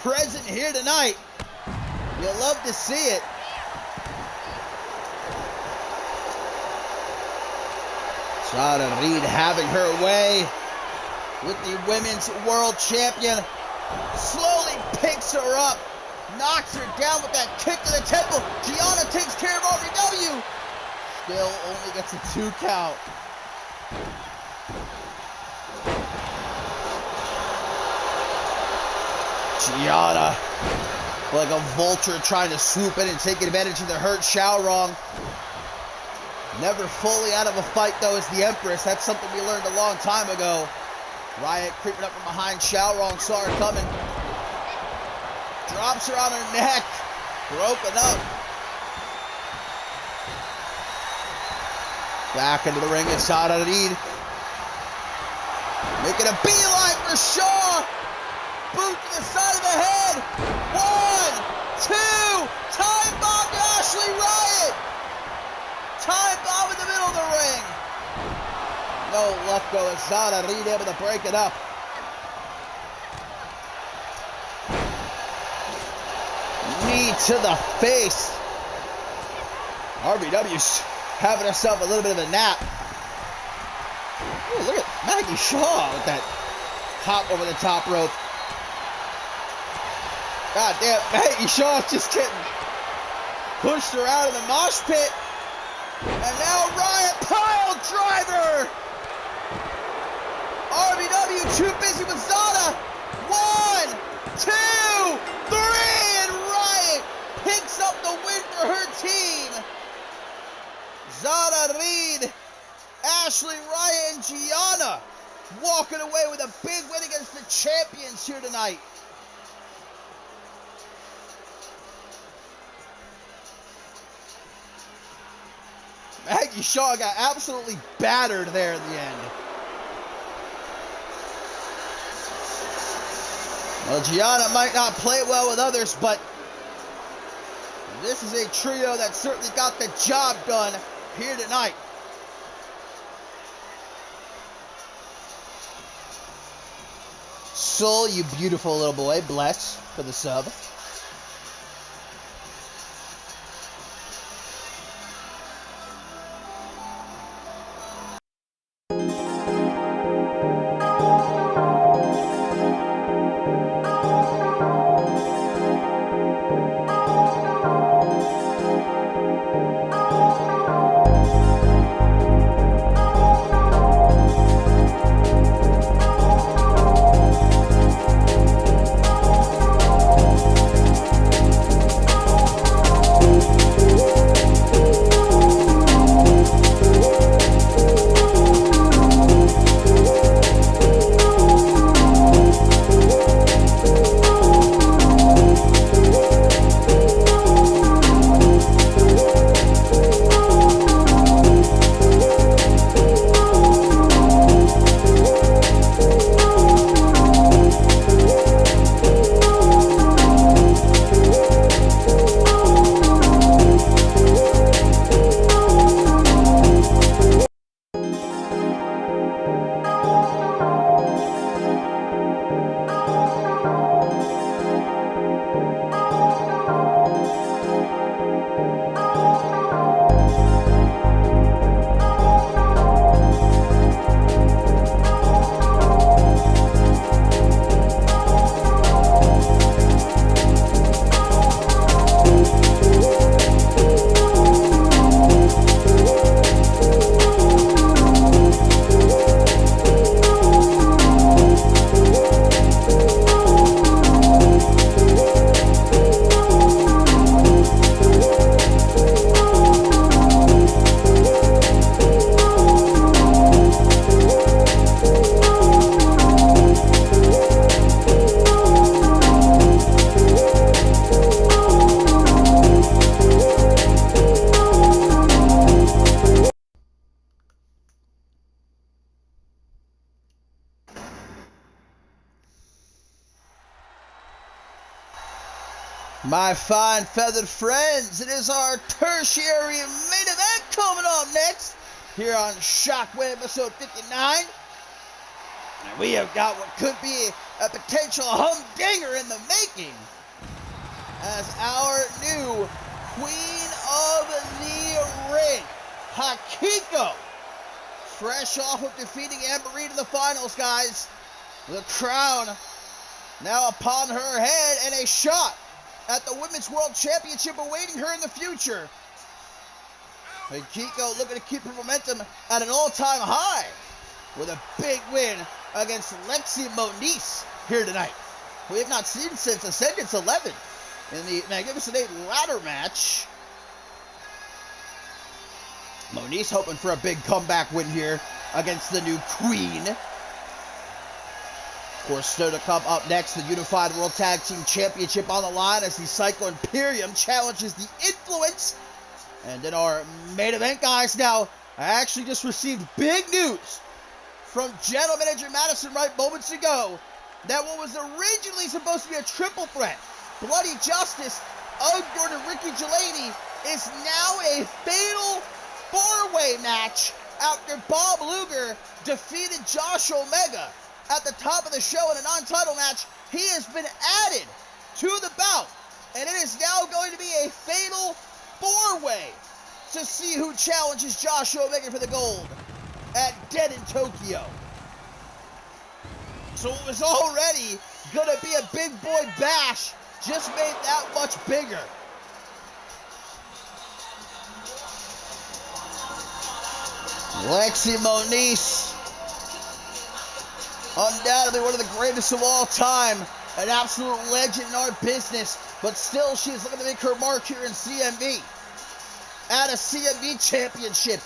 Present here tonight. You'll love to see it. Zara Reed having her way with the Women's World Champion. Slowly picks her up. Knocks her down with that kick to the temple. Gianna takes care of RBW. Still only gets a 2 count. Gianna, like a vulture, trying to swoop in and take advantage of the hurt Xiaorong. Never fully out of a fight, though, as the Empress. That's something we learned a long time ago. Riot creeping up from behind. Xiaorong saw her coming. Drops her on her neck. Broken up. Back into the ring is Zara Reed. Making a beeline for Shaw. Boot to the side of the head. 1, 2. Time bomb to Ashley Riot. Time bomb in the middle of the ring. No luck though, as Zara Reed able to break it up. Knee to the face. RBW's having herself a little bit of a nap. Ooh, look at Maggie Shaw with that hop over the top rope. God damn, Maggie Shaw's just getting pushed around in the mosh pit. And now Riot pile driver. RBW too busy with Zara. 1, 2, 3, and Riot picks up the win for her team. Zara Reed, Ashley Riot, and Gianna walking away with a big win against the champions here tonight. Maggie Shaw got absolutely battered there at the end. Well, Gianna might not play well with others, but this is a trio that certainly got the job done here tonight. Soul, you beautiful little boy, bless for the sub. My fine feathered friends, it is our tertiary main event coming up next here on Shockwave episode 59. And we have got what could be a potential humdinger in the making as our new Queen of the Ring, Hakiko, fresh off of defeating Amber Reed in the finals, guys. The crown now upon her head and a shot at the Women's World Championship awaiting her in the future. Hakiko looking to keep her momentum at an all-time high with a big win against Lexi Moniz here tonight. We have not seen since Ascendance 11 in the Magnificent 8 ladder match. Moniz hoping for a big comeback win here against the new Queen. Of course, still to come up next, the Unified World Tag Team Championship on the line as the Psycho Imperium challenges the Influence. And in our main event, guys, now, I actually just received big news from General Manager Madison Wright moments ago that what was originally supposed to be a triple threat, Bloody Justice, Ugdorn and Ricky Gelady, is now a fatal four-way match after Bob Luger defeated Josh Omega. At the top of the show in a non-title match, he has been added to the bout, and it is now going to be a fatal four-way to see who challenges Josh Omega for the gold at Dead in Tokyo. So it was already going to be a big boy bash, just made that much bigger. Lexi Moniz, undoubtedly one of the greatest of all time, an absolute legend in our business, but still she's looking to make her mark here in CMV. Add a CMV championship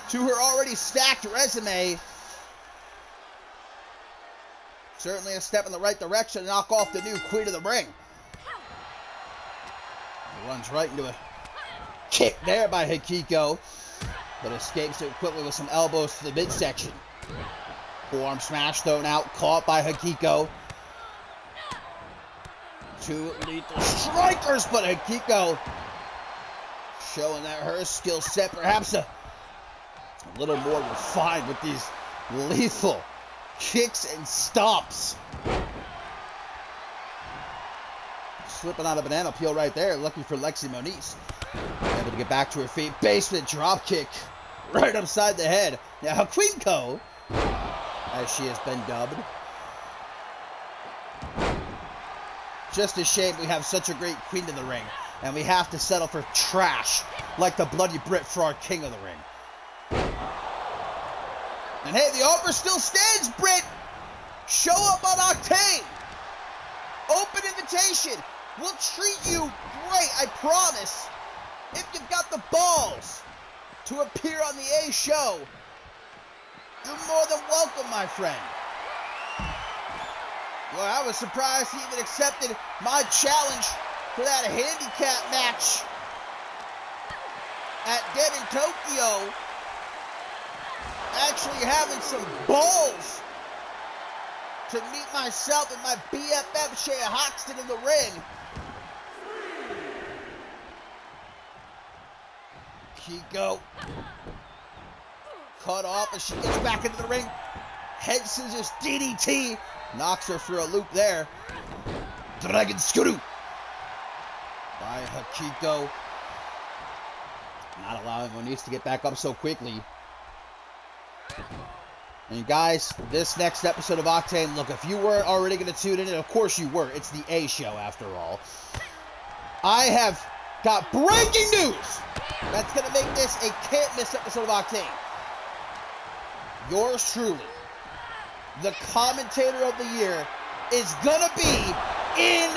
to her already stacked resume. Certainly a step in the right direction to knock off the new Queen of the Ring. Runs right into a kick there by Hakiko, but escapes it quickly with some elbows to the midsection. Forearm smash thrown out, caught by Hakiko. Two lethal strikers, but Hakiko showing that her skill set perhaps a little more refined with these lethal kicks and stomps. Slipping on a banana peel right there, lucky for Lexi Moniz. Able to get back to her feet, basement drop kick right upside the head. Now Queenco, as she has been dubbed. Just a shame we have such a great Queen in the ring, and we have to settle for trash like the Bloody Brit for our King of the Ring. And hey, the offer still stands, Brit. Show up on Octane. Open invitation. We'll treat you great, I promise. If you've got the balls to appear on the A show, you're more than welcome, my friend. Well, I was surprised he even accepted my challenge for that handicap match at Dead in Tokyo. Actually having some balls to meet myself and my BFF Shea Hoxton in the ring. Kiko cut off as she gets back into the ring. Head scissors DDT. Knocks her for a loop there. Dragon Skuru by Hakiko. Not allowing Moniz to get back up so quickly. And guys, this next episode of Octane, look, if you weren't already going to tune in, and of course you were, it's the A show after all. I have got breaking news that's going to make this a can't-miss episode of Octane. Yours truly, the commentator of the year, is going to be in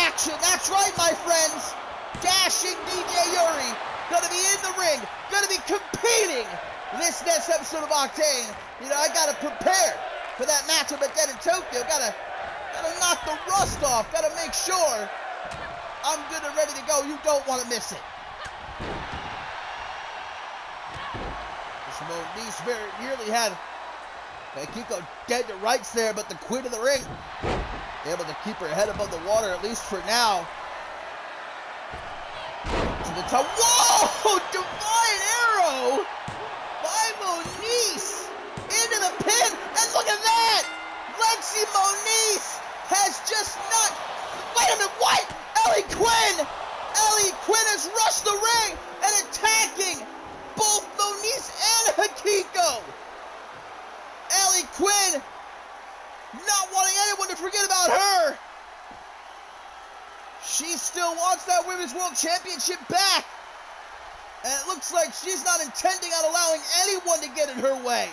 action. That's right, my friends. Dashing DJ Yuri, going to be in the ring, going to be competing this next episode of Octane. You know, I got to prepare for that matchup at Dead in Tokyo. Got to knock the rust off. Got to make sure I'm good and ready to go. You don't want to miss it. This Moniz very nearly had Hakiko dead to rights there, but the Queen of the Ring able to keep her head above the water, at least for now. of the time. Whoa! Divine arrow by Moniz into the pin. And look at that! Lexi Moniz has just not... Wait a minute, what? Ellie Quinn! Ellie Quinn has rushed the ring and attacking both Moniz and Hikiko. Ellie Quinn not wanting anyone to forget about her. She still wants that Women's World Championship back. And it looks like she's not intending on allowing anyone to get in her way.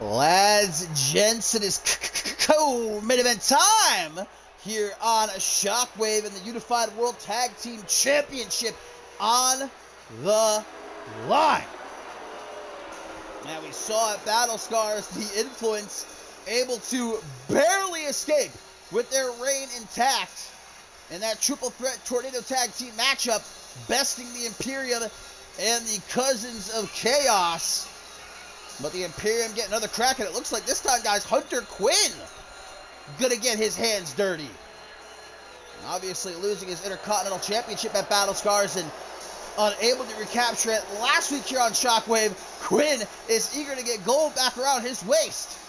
Lads, gents, it is co-main event time here on Shockwave and the Unified World Tag Team Championship on the line. Now we saw at Battle Scars the Influence able to barely escape with their reign intact in that triple threat tornado tag team matchup, besting the Imperium and the Cousins of Chaos. But the Imperium get another crack, and it looks like this time, guys, Hunter Quinn gonna get his hands dirty. And obviously losing his Intercontinental Championship at Battle Scars and unable to recapture it last week here on Shockwave, Quinn is eager to get gold back around his waist.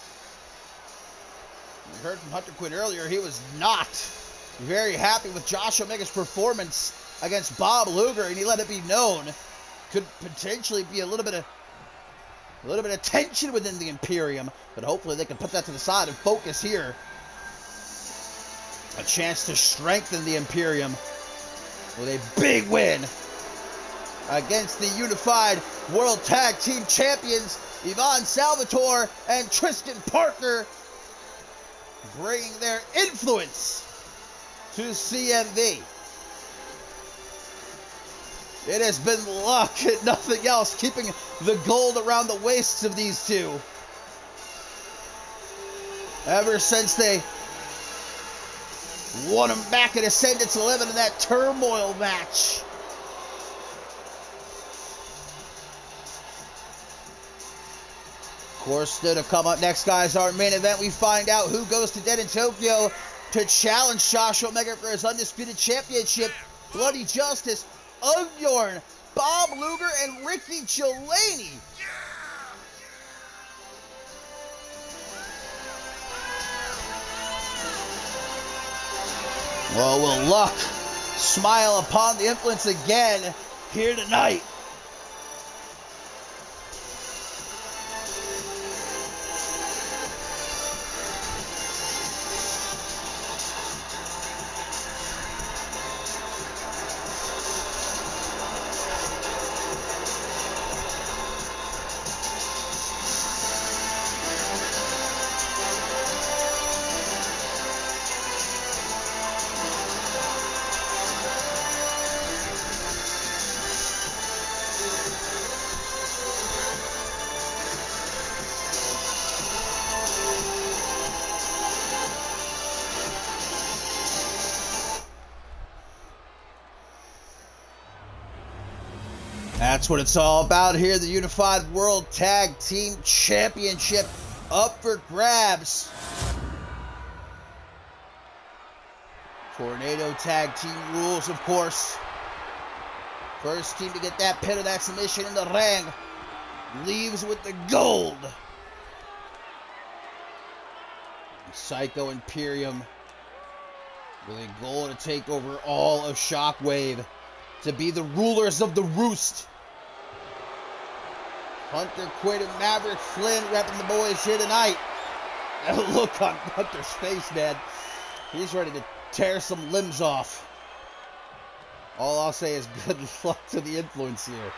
We heard from Hunter Quinn earlier, he was not very happy with Josh Omega's performance against Bob Luger, and he let it be known could potentially be a little bit of tension within the Imperium, but hopefully they can put that to the side and focus here. A chance to strengthen the Imperium with a big win against the Unified World Tag Team Champions, Yvonne Salvatore and Tristan Parker, bringing their influence to CMV. It has been luck and nothing else keeping the gold around the waists of these two ever since they won them back at Ascendance 11 in that turmoil match. Of course, still to come up next, guys, our main event, we find out who goes to Dead in Tokyo to challenge Josh Omega for his Undisputed Championship. Bloody Justice, Unbjorn Bob Luger and Ricky Chellaney. Well, will luck smile upon the Influence again here tonight? That's what it's all about here. The Unified World Tag Team Championship up for grabs. Tornado Tag Team rules, of course. First team to get that pin or that submission in the ring leaves with the gold. Psycho Imperium with a goal to take over all of Shockwave, to be the rulers of the roost. Hunter Quinn and Maverick Flynn repping the boys here tonight. That look on Hunter's face, man. He's ready to tear some limbs off. All I'll say is good luck to the Influence here.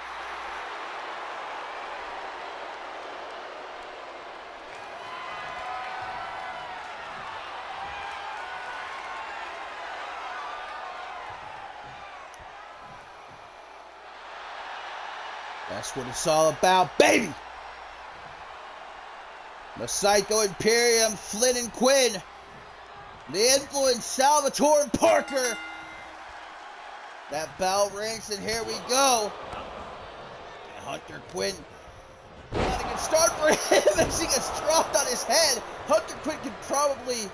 That's what it's all about, baby! The Psycho Imperium, Flynn and Quinn. The Influence, Salvatore and Parker. That bell rings, and here we go. And Hunter Quinn, not a good start for him as he gets dropped on his head. Hunter Quinn could probably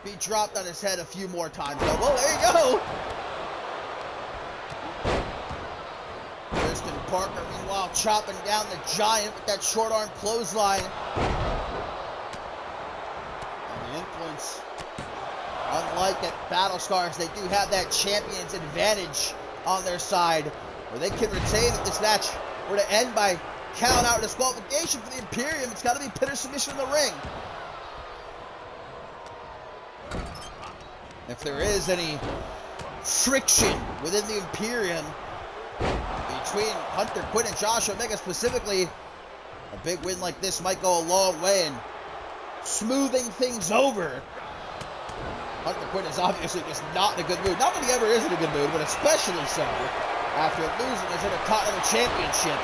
be dropped on his head a few more times, though. Well, there you go. Parker, meanwhile, chopping down the Giant with that short arm clothesline. And the Influence, unlike at Battle Scars, they do have that champion's advantage on their side, where they can retain if this match were to end by count out or disqualification for the Imperium. It's got to be pin or submission in the ring. If there is any friction within the Imperium between Hunter Quinn and Josh Omega specifically, a big win like this might go a long way in smoothing things over. Hunter Quinn is obviously just not in a good mood. Not that he ever is in a good mood, but especially so after losing his Intercontinental Championship.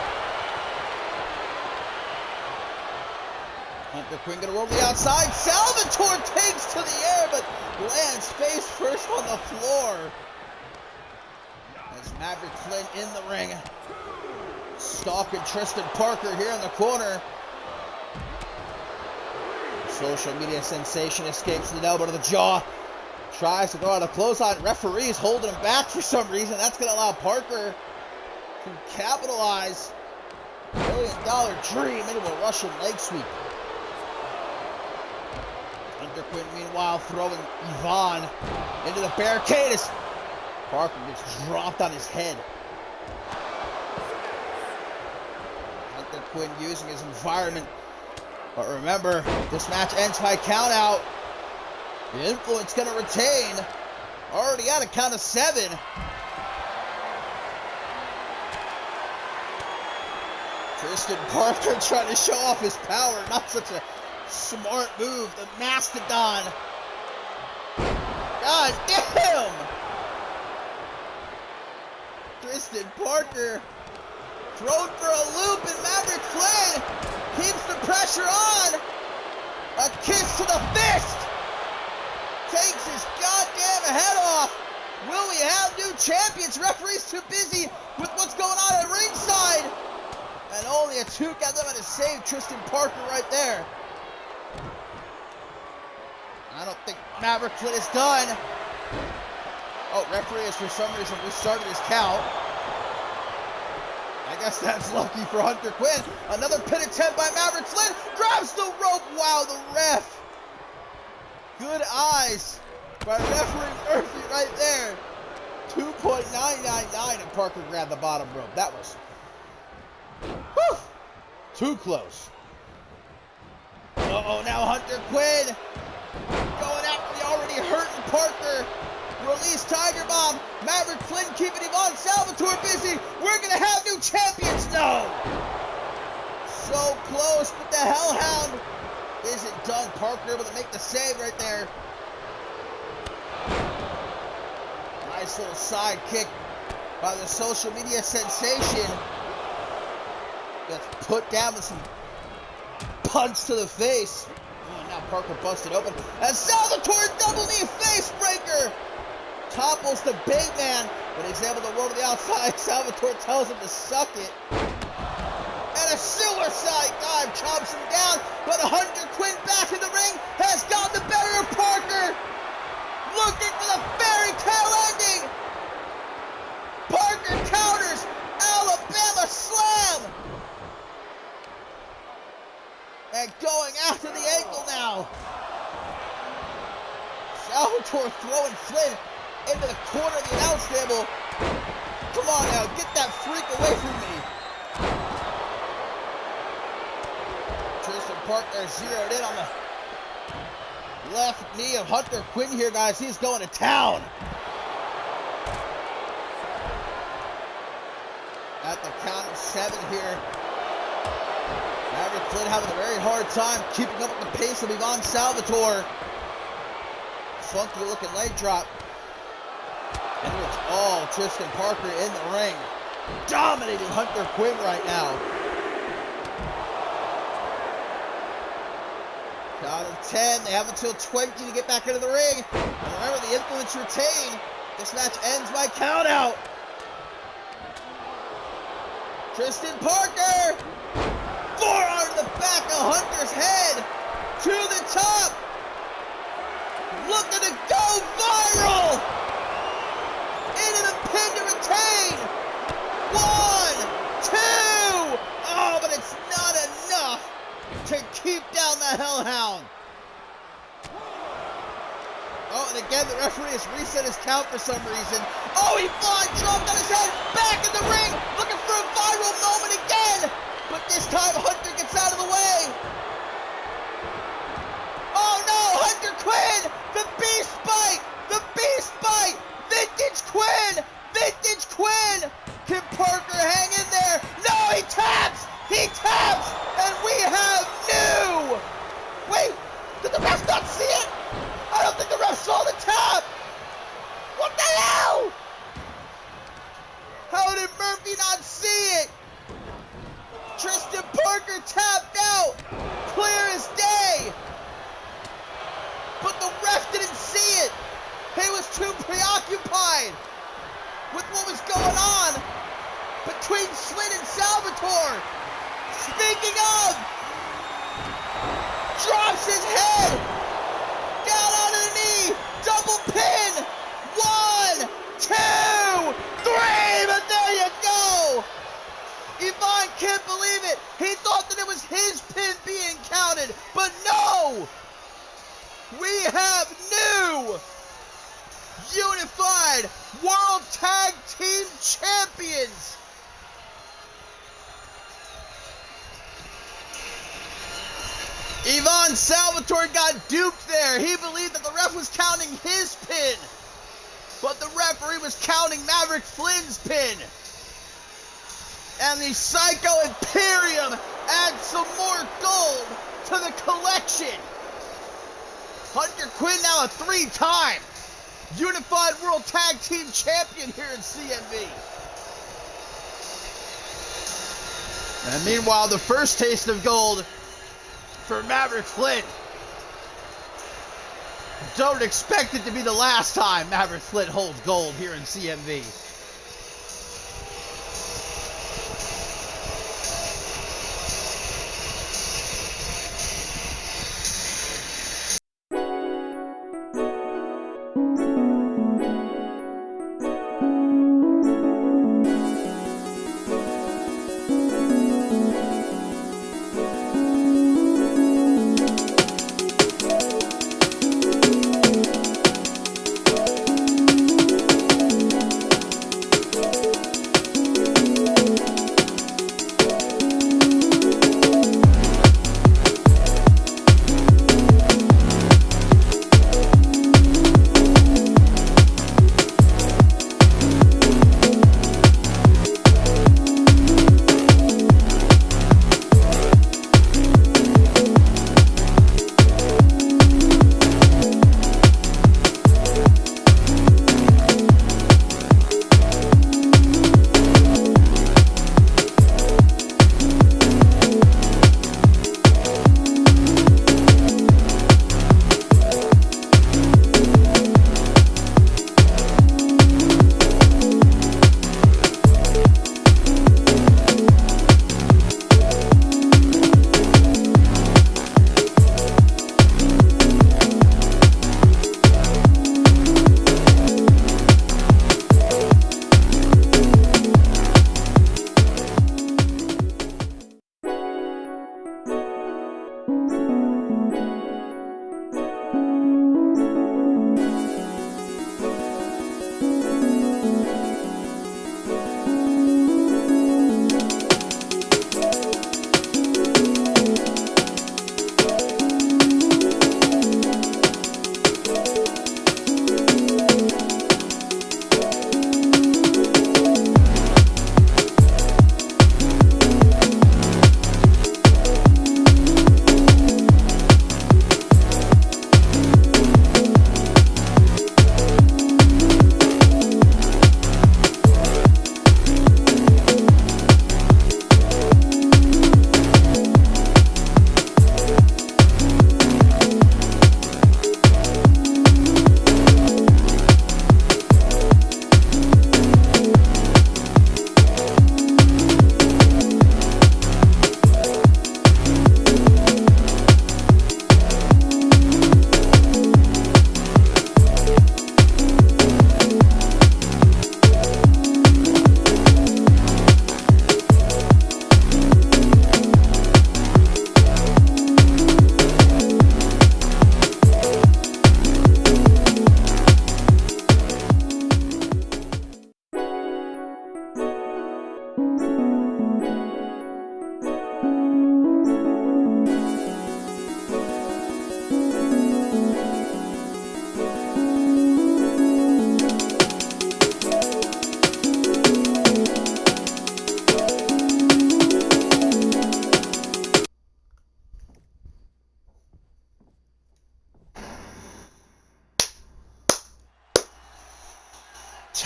Hunter Quinn gonna roll to the outside. Salvatore takes to the air, but lands face first on the floor. As Maverick Flynn in the ring, stalking Tristan Parker here in the corner. Social media sensation escapes the elbow to the jaw. Tries to go out a clothesline. Referee's holding him back for some reason. That's going to allow Parker to capitalize. $1 million dream into a Russian leg sweep. Hunter Quinn, meanwhile, throwing Yvonne into the barricade as Parker gets dropped on his head. Hunter Quinn using his environment. But remember, this match ends by count out. The Influence going to retain. Already at a count of 7. Tristan Parker trying to show off his power. Not such a smart move. The Mastodon. God damn! Tristan Parker thrown for a loop, and Maverick Flynn keeps the pressure on. A kiss to the fist. Takes his goddamn head off. Will we have new champions? Referee's too busy with what's going on at ringside. And only a 2 count limit to save Tristan Parker right there. I don't think Maverick Flynn is done. Oh, referee has for some reason restarted his count. I guess that's lucky for Hunter Quinn. Another pin attempt by Maverick Flynn. Grabs the rope. Wow, the ref. Good eyes by referee Murphy right there. 2.999 and Parker grabbed the bottom rope. That was too close. Uh-oh, now Hunter Quinn going after the already hurting Parker. Release Tiger Bomb. Maverick Flynn keeping Ivan Salvatore busy. We're going to have new champions. No. So close, but the Hellhound isn't done. Parker able to make the save right there. Nice little side kick by the social media sensation. Gets put down with some punch to the face. Oh, and now Parker busted open. And Salvatore double knee face breaker. Topples the big man, but he's able to roll to the outside. Salvatore tells him to suck it. And a suicide dive chops him down, but Hunter Quinn back in the ring has got the better of Parker. Looking for the fairy tale ending. Parker counters. Alabama slam. And going after the ankle now. Salvatore throwing Flynn into the corner of the announce table. Come on now, get that freak away from me. Tristan Parker zeroed in on the left knee of Hunter Quinn here, guys. He's going to town. At the count of 7 here. Maverick Flynn having a very hard time keeping up with the pace of Ivan Salvatore. Funky looking leg drop. And it's all Tristan Parker in the ring. Dominating Hunter Quinn right now. Count of 10. They have until 20 to get back into the ring. And remember, the influence retain. This match ends by count out. Tristan Parker. Forearm to the back of Hunter's head. To the top. Looking to go viral. Into the pin to retain. 1, 2. Oh, but it's not enough to keep down the Hellhound. Oh, and again, the referee has reset his count for some reason. Oh, he flying dropped on his head. Back in the ring. Looking for a viral moment again. But this time, Hunter gets out of the way. Oh, no, Hunter Quinn. The Beast Bite. The Beast Bite. Vintage Quinn! Vintage Quinn! Can Parker hang in there? No, he taps! He taps! And we have new! Wait, did the ref not see it? I don't think the ref saw the tap! What the hell? How did Murphy not see it? Tristan Parker tapped out! Clear as day! But the ref didn't see it! He was too preoccupied with what was going on between Flynn and Salvatore. Speaking of, drops his head down onto the knee, double pin. 1, 2, 3, but there you go. Ivan can't believe it. He thought that it was his pin being counted, but no. We have new unified World Tag Team Champions. Ivan Salvatore got duped there. He believed that the ref was counting his pin, but the referee was counting Maverick Flynn's pin. And the Psycho Imperium adds some more gold to the collection. Hunter Quinn now a 3-time Unified World Tag Team Champion here in CMV. And meanwhile, the first taste of gold for Maverick Flynn. Don't expect it to be the last time Maverick Flynn holds gold here in CMV.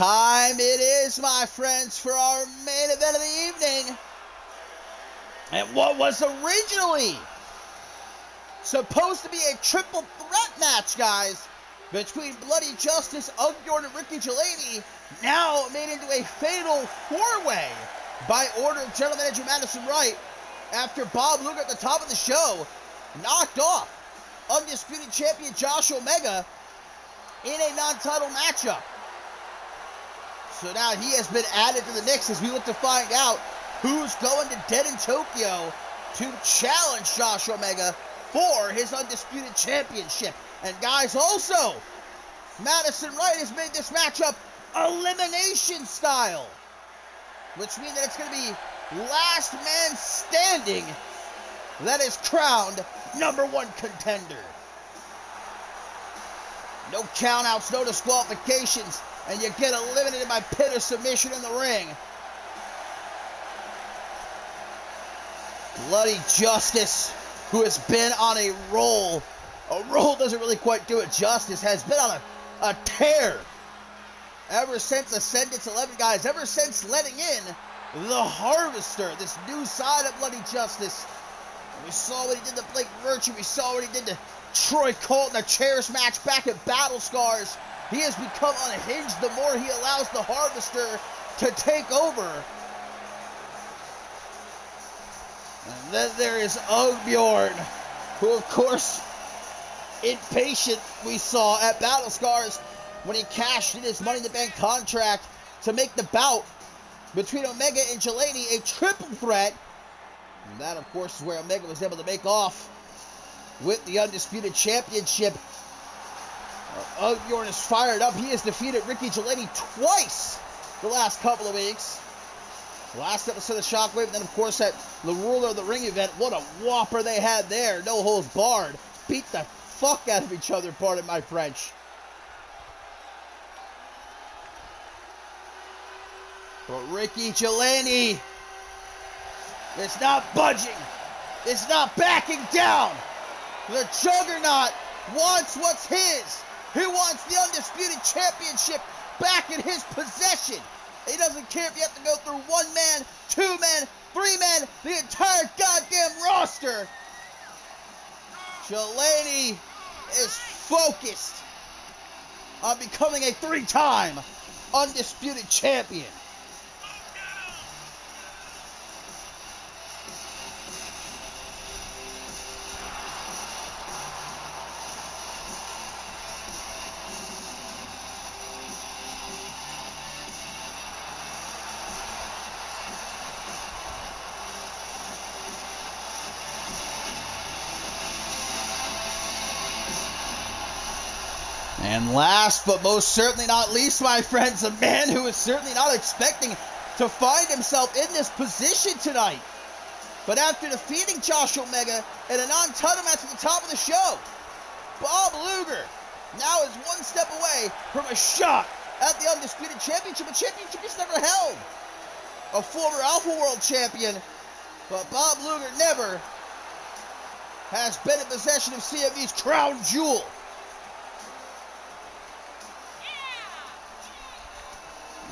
Time it is, my friends, for our main event of the evening. And what was originally supposed to be a triple threat match, guys, between Bloody Justice, Ugbjorn, and Ricky Gelani, now made into a fatal four-way by order of General Manager Madison Wright, after Bob Luger at the top of the show knocked off undisputed champion Josh Omega in a non-title matchup. So now he has been added to the mix as we look to find out who's going to Dead in Tokyo to challenge Josh Omega for his undisputed championship. And guys, also, Madison Wright has made this matchup elimination style, which means that it's going to be last man standing that is crowned #1 contender. No countouts, no disqualifications, and you get eliminated by pin or submission in the ring. Bloody Justice, who has been on a roll doesn't really quite do it justice, has been on a tear ever since Ascendance 11, guys, ever since letting in the Harvester, this new side of Bloody Justice. And we saw what he did to Blake Virtue, we saw what he did to Troy Colton, a chairs match back at Battle Scars. He has become unhinged the more he allows the Harvester to take over. And then there is Ugbjorn, who of course, impatient we saw at Battle Scars when he cashed in his Money in the Bank contract to make the bout between Omega and Gelani a triple threat. And that of course is where Omega was able to make off with the Undisputed Championship. Ugbjorn is fired up. He has defeated Ricky Gelani twice the last couple of weeks. Last episode of Shockwave, and then of course at the Ruler of the Ring event. What a whopper they had there. No holds barred. Beat the fuck out of each other, pardon my French. But Ricky Gelani is not budging. It's not backing down. The Juggernaut wants what's his. He wants the Undisputed Championship back in his possession. He doesn't care if you have to go through 1 man, 2 men, 3 men, the entire goddamn roster. Gelani is focused on becoming a 3-time Undisputed Champion. And last but most certainly not least, my friends, a man who is certainly not expecting to find himself in this position tonight. But after defeating Josh Omega in a non-title match at the top of the show, Bob Luger now is 1 step away from a shot at the Undisputed Championship, a championship he's never held. A former Alpha World Champion, but Bob Luger never has been in possession of CMV's crown jewel.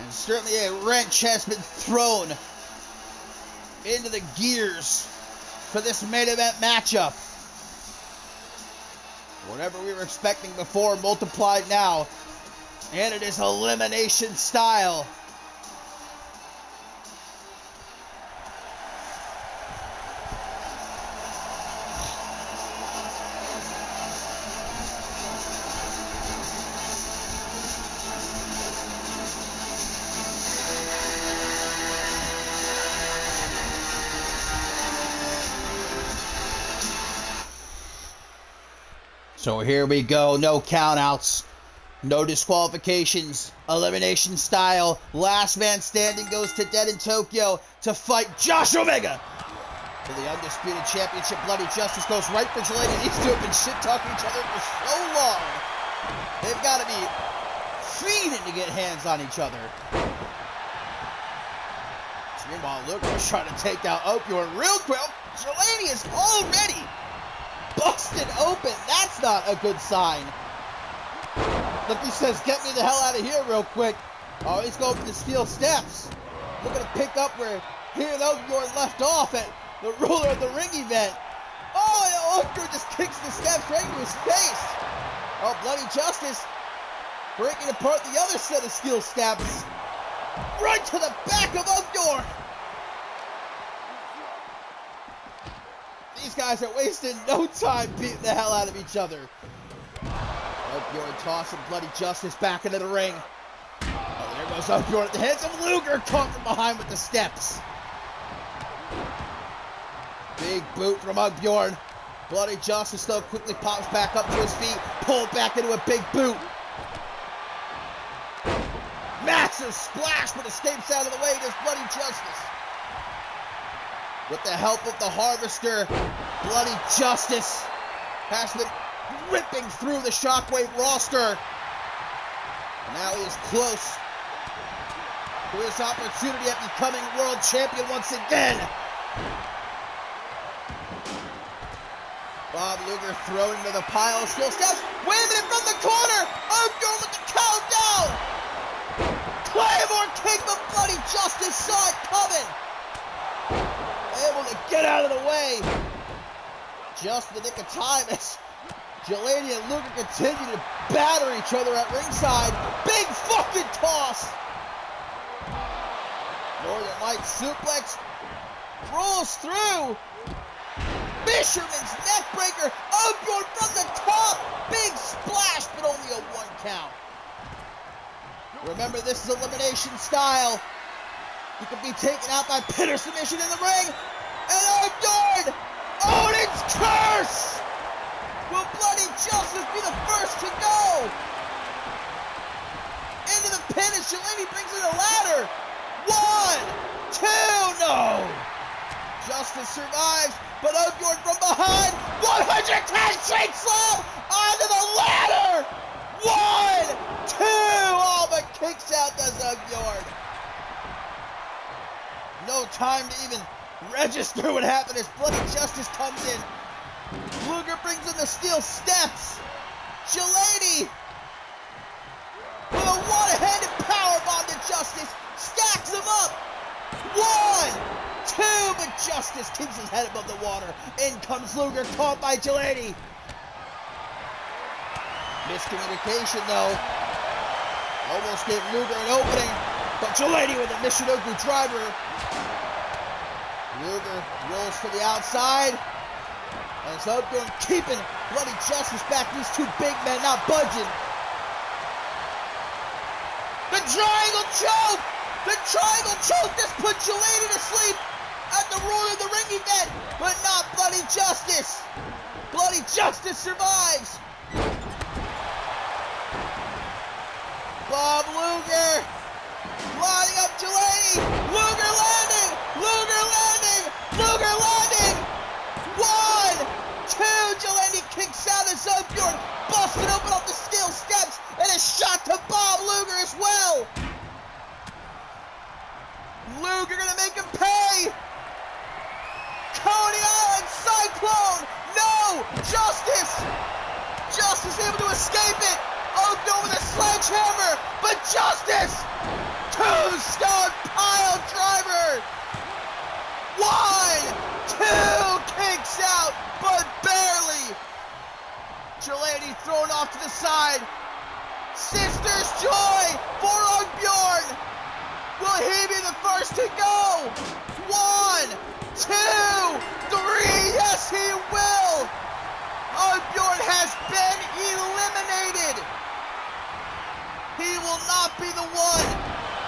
And certainly a wrench has been thrown into the gears for this main event matchup. Whatever we were expecting before multiplied now, and it is elimination style. So here we go, no countouts, no disqualifications, elimination style. Last man standing goes to Dead in Tokyo to fight Josh Omega for the Undisputed Championship. Bloody Justice goes right for Gelani. These two have been shit-talking each other for so long. They've got to be fiending to get hands on each other. So meanwhile, Luke was trying to take down Ugbjorn real quick. Gelani is already busted open. That's not a good sign. Look, he says, get me the hell out of here real quick. Oh, he's going for the steel steps. Looking to pick up where Bjorn left off at the Ruler of the Ring event. Oh, and Bjorn just kicks the steps right into his face. Oh, Bloody Justice breaking apart the other set of steel steps. Right to the back of Bjorn. These guys are wasting no time beating the hell out of each other. Bjorn tossing Bloody Justice back into the ring. Oh, there goes Bjorn at the hands of Luger, caught from behind with the steps. Big boot from Bjorn. Bloody Justice though quickly pops back up to his feet, pulled back into a big boot. Massive splash, but escapes out of the way. Does Bloody Justice. With the help of the Harvester, Bloody Justice has been ripping through the Shockwave roster. And now he is close to his opportunity at becoming world champion once again. Bob Luger thrown into the pile of steel steps. Waving it from the corner. Bjorn with the countdown. Claymore kick, but Bloody Justice saw it coming. Able to get out of the way. Just the nick of time as Gelady and Luger continue to batter each other at ringside. Big fucking toss. Northern Light suplex rolls through. Fisherman's neckbreaker. Bjorn from the top. Big splash, but only a 1 count. Remember, this is elimination style. You can be taken out by pin or submission in the ring. And Bjorn! Odin's curse! Will Bloody Justice be the first to go? Into the pin as Gelady brings in a ladder. 1, 2, no! Justice survives, but Bjorn from behind. 110 straight slam onto the ladder. 1, 2, all but kicks out does Bjorn. No time to even register what happened as Bloody Justice comes in. Luger brings in the steel steps. Gelady with a one-handed powerbomb to Justice. Stacks him up. 1, 2, but Justice keeps his head above the water. In comes Luger, caught by Gelady. Miscommunication though. Almost gave Luger an opening, but Gelady with a Michinoku driver. Luger rolls to the outside. As Bjorn keeping Bloody Justice back. These two big men not budging. The triangle choke! The triangle choke just put Gelady to sleep at the Ruler of the Ring event, but not Bloody Justice. Bloody Justice survives. Bob Luger lining up Gelady. Luger landing. Luger landing. Luger landing. 1, 2. Gelady kicks out as Bjorn busted open off the steel steps and a shot to Bob Luger as well. Luger gonna make him pay. Coney Island Cyclone. No. Justice. Justice able to escape it. Bjorn with a sledgehammer, but Justice! Tombstone pile driver! 1, 2, kicks out, but barely! Gelady thrown off to the side. Sister's joy for Bjorn! Will he be the first to go? 1, 2, 3, yes he will! Bjorn has been eliminated! He will not be the one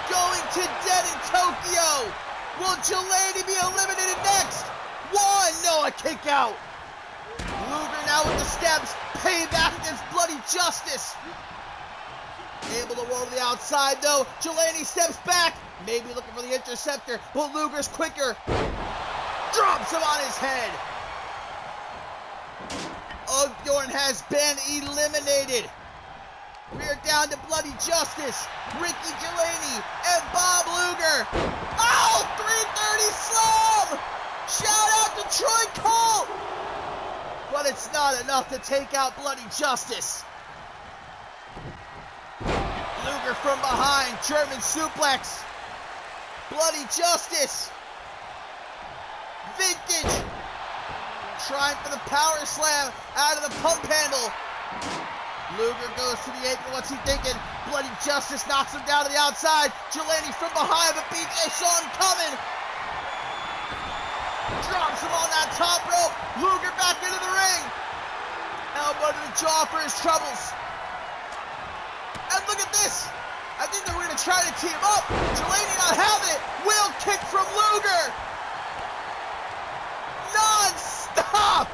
going to dead in Tokyo. Will Gelady be eliminated next? 1, no, a kick out. Luger now with the steps. Payback against Bloody Justice. Able to roll to the outside though. Gelady steps back. Maybe looking for the interceptor, but Luger's quicker. Drops him on his head. Bjorn has been eliminated. We are down to Bloody Justice, Ricky Gelady, and Bob Luger. Oh, 330 slam! Shout out to Troy Cole! But it's not enough to take out Bloody Justice. Luger Luger from behind, German suplex. Bloody Justice. Vintage. Trying for the power slam out of the pump handle. Luger goes to the apron. What's he thinking? Bloody Justice knocks him down to the outside. Jelani from behind, but BJ saw him coming. Drops him on that top rope. Luger back into the ring. Elbow to the jaw for his troubles. And look at this. I think that we're going to try to team up. Jelani not having it. Wheel kick from Luger. Non-stop.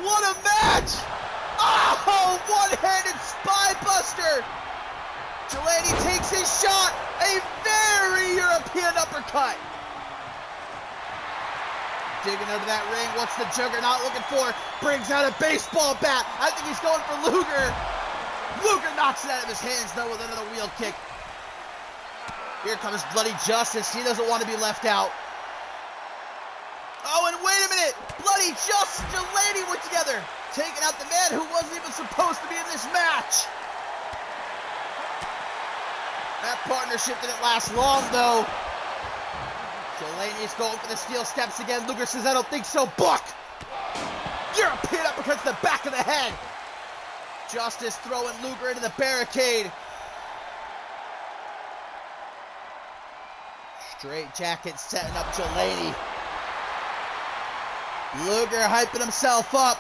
What a match. Oh, one-handed spine buster. Jelani takes his shot. A very European uppercut. Digging under that ring. What's the Juggernaut looking for? Brings out a baseball bat. I think he's going for Luger. Luger knocks it out of his hands, though, with another wheel kick. Here comes Bloody Justice. He doesn't want to be left out. Oh, and wait a minute. Bloody Justice and Jelani were together, taking out the man who wasn't even supposed to be in this match. That partnership didn't last long, though. Jelani's going for the steel steps again. Luger says, I don't think so. Buck! European uppercut to the back of the head. Justice throwing Luger into the barricade. Straight jacket setting up Jelani. Luger hyping himself up.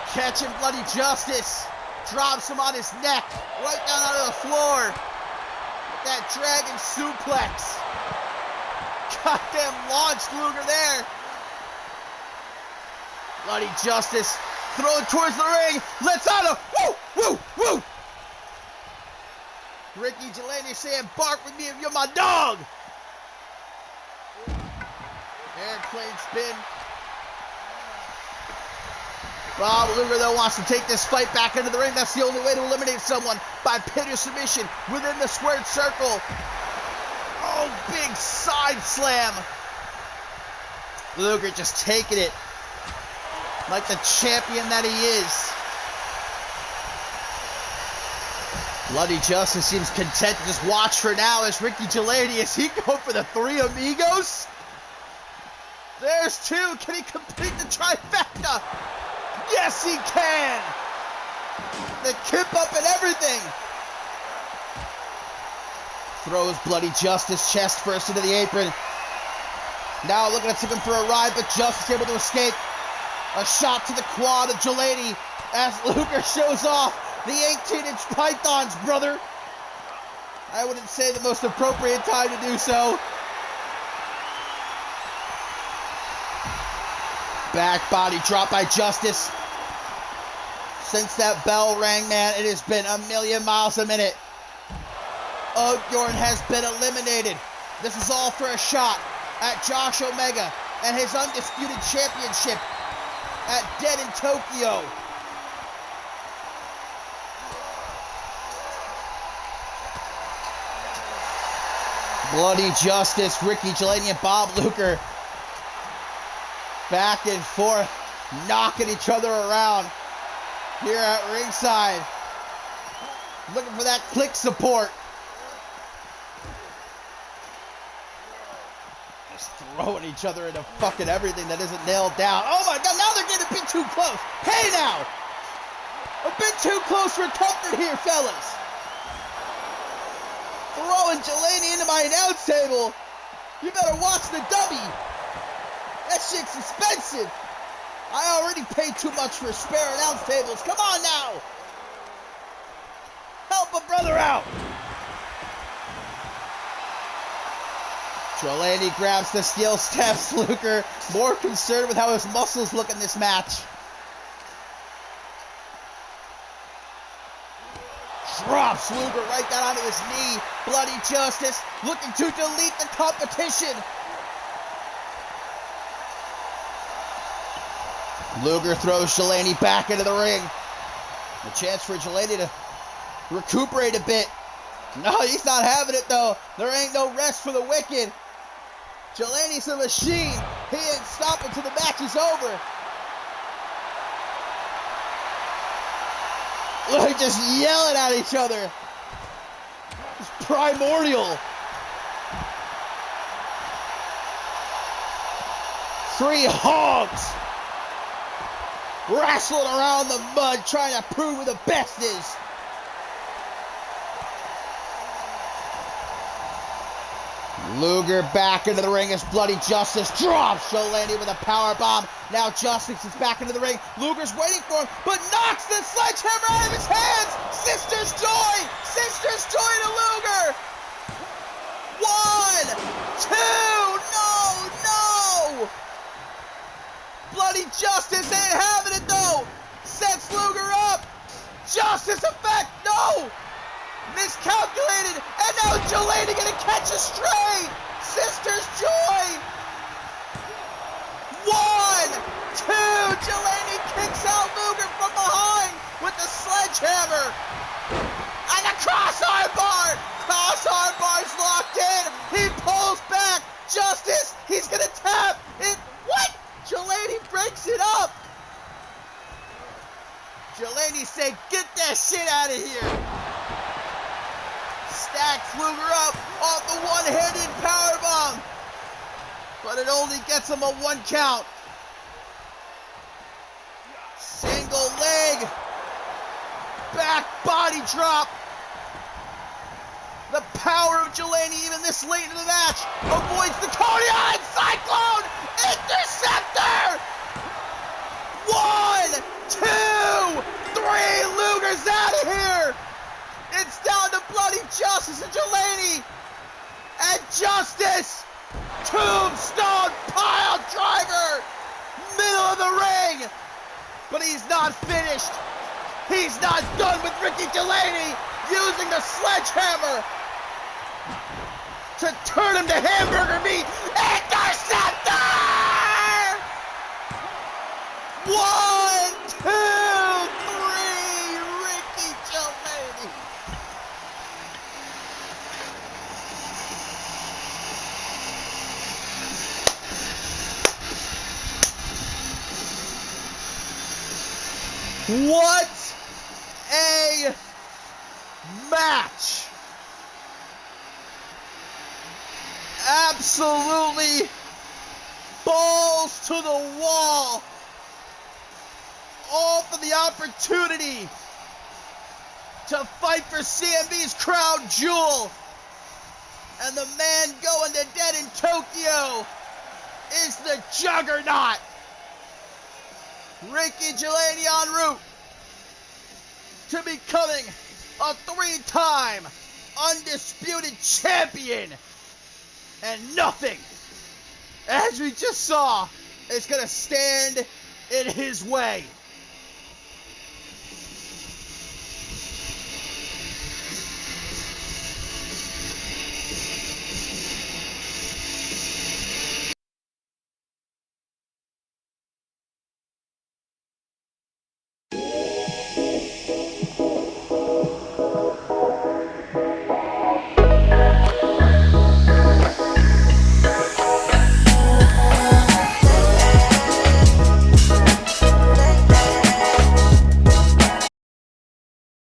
Catching Bloody Justice. Drops him on his neck. Right down onto the floor. With that dragon suplex. Goddamn launched Luger there. Bloody Justice throwing towards the ring. Let's out of. Woo! Woo! Woo! Ricky Jelani saying, bark with me if you're my dog. Airplane spin. Bob Luger, though, wants to take this fight back into the ring. That's the only way to eliminate someone, by pin or submission within the squared circle. Oh, big side slam. Luger just taking it like the champion that he is. Bloody Justice seems content to just watch for now as Ricky Jelani, is he going for the three amigos? There's two. Can he complete the trifecta? Yes, he can. The kip up and everything. Throws Bloody Justice chest first into the apron. Now looking to take him for a ride, but Justice able to escape. A shot to the quad of Jelani as Luger shows off the 18-inch pythons, brother. I wouldn't say the most appropriate time to do so. Back body drop by Justice. Since that bell rang, man, it has been a million miles a minute. Oakyorn has been eliminated. This is all for a shot at Josh Omega and his undisputed championship at Dead in Tokyo. Bloody Justice, Ricky Jelani, and Bob Luger back and forth, knocking each other around here at ringside. Looking for that click support. Just throwing each other into fucking everything that isn't nailed down. Oh my God, now they're getting a bit too close. Hey now! A bit too close for comfort here, fellas. Throwing Jelani into my announce table. You better watch the dummy. That shit's expensive. I already paid too much for spare announce tables. Come on now. Help a brother out. Jelani grabs the steel steps. Luger more concerned with how his muscles look in this match. Drops Luger right down onto his knee. Bloody Justice looking to delete the competition. Luger throws Jelani back into the ring. A chance for Jelani to recuperate a bit. No, he's not having it though. There ain't no rest for the wicked. Jelani's a machine. He ain't stopping till the match is over. They're just yelling at each other. primordial. 3 hogs wrestling around the mud, trying to prove who the best is. Luger back into the ring as Bloody Justice drops Jolani with a power bomb. Now Justice is back into the ring. Luger's waiting for him, but knocks the sledgehammer out of his hands. Sister's Joy! Sister's Joy to Luger! 1, 2, no! Bloody Justice ain't having it though. Sets Luger up. Justice effect, no! Miscalculated, and now Jolani gonna catch a stray. Sister's Joy. 1, 2, Jolani kicks out Luger from behind with the sledgehammer. And the crossarm bar. Crossarm bar's locked in. He pulls back. Justice, he's gonna tap it. What? Jolani breaks it up. Jolani said, get that shit out of here. Stacks Luger up off the one-handed powerbomb. But it only gets him a 1 count. Single leg. Back body drop. The power of Jolani even this late in the match avoids the Coney Island Cyclone. Interceptor. 1, 2, 3. Luger's out of here. It's down to Bloody Justice and Jolani. And Justice. Tombstone pile driver. Middle of the ring. But he's not finished. He's not done with Ricky Jolani using the sledgehammer to turn him to hamburger meat. Interceptor! 1, 2, 3. Ricky Jolani. What a match! Absolutely balls to the wall. All for the opportunity to fight for CMV's crown jewel. And the man going to dead in Tokyo is the Juggernaut. Ricky Jolani en route to becoming a 3-time undisputed champion. And nothing, as we just saw, is going to stand in his way.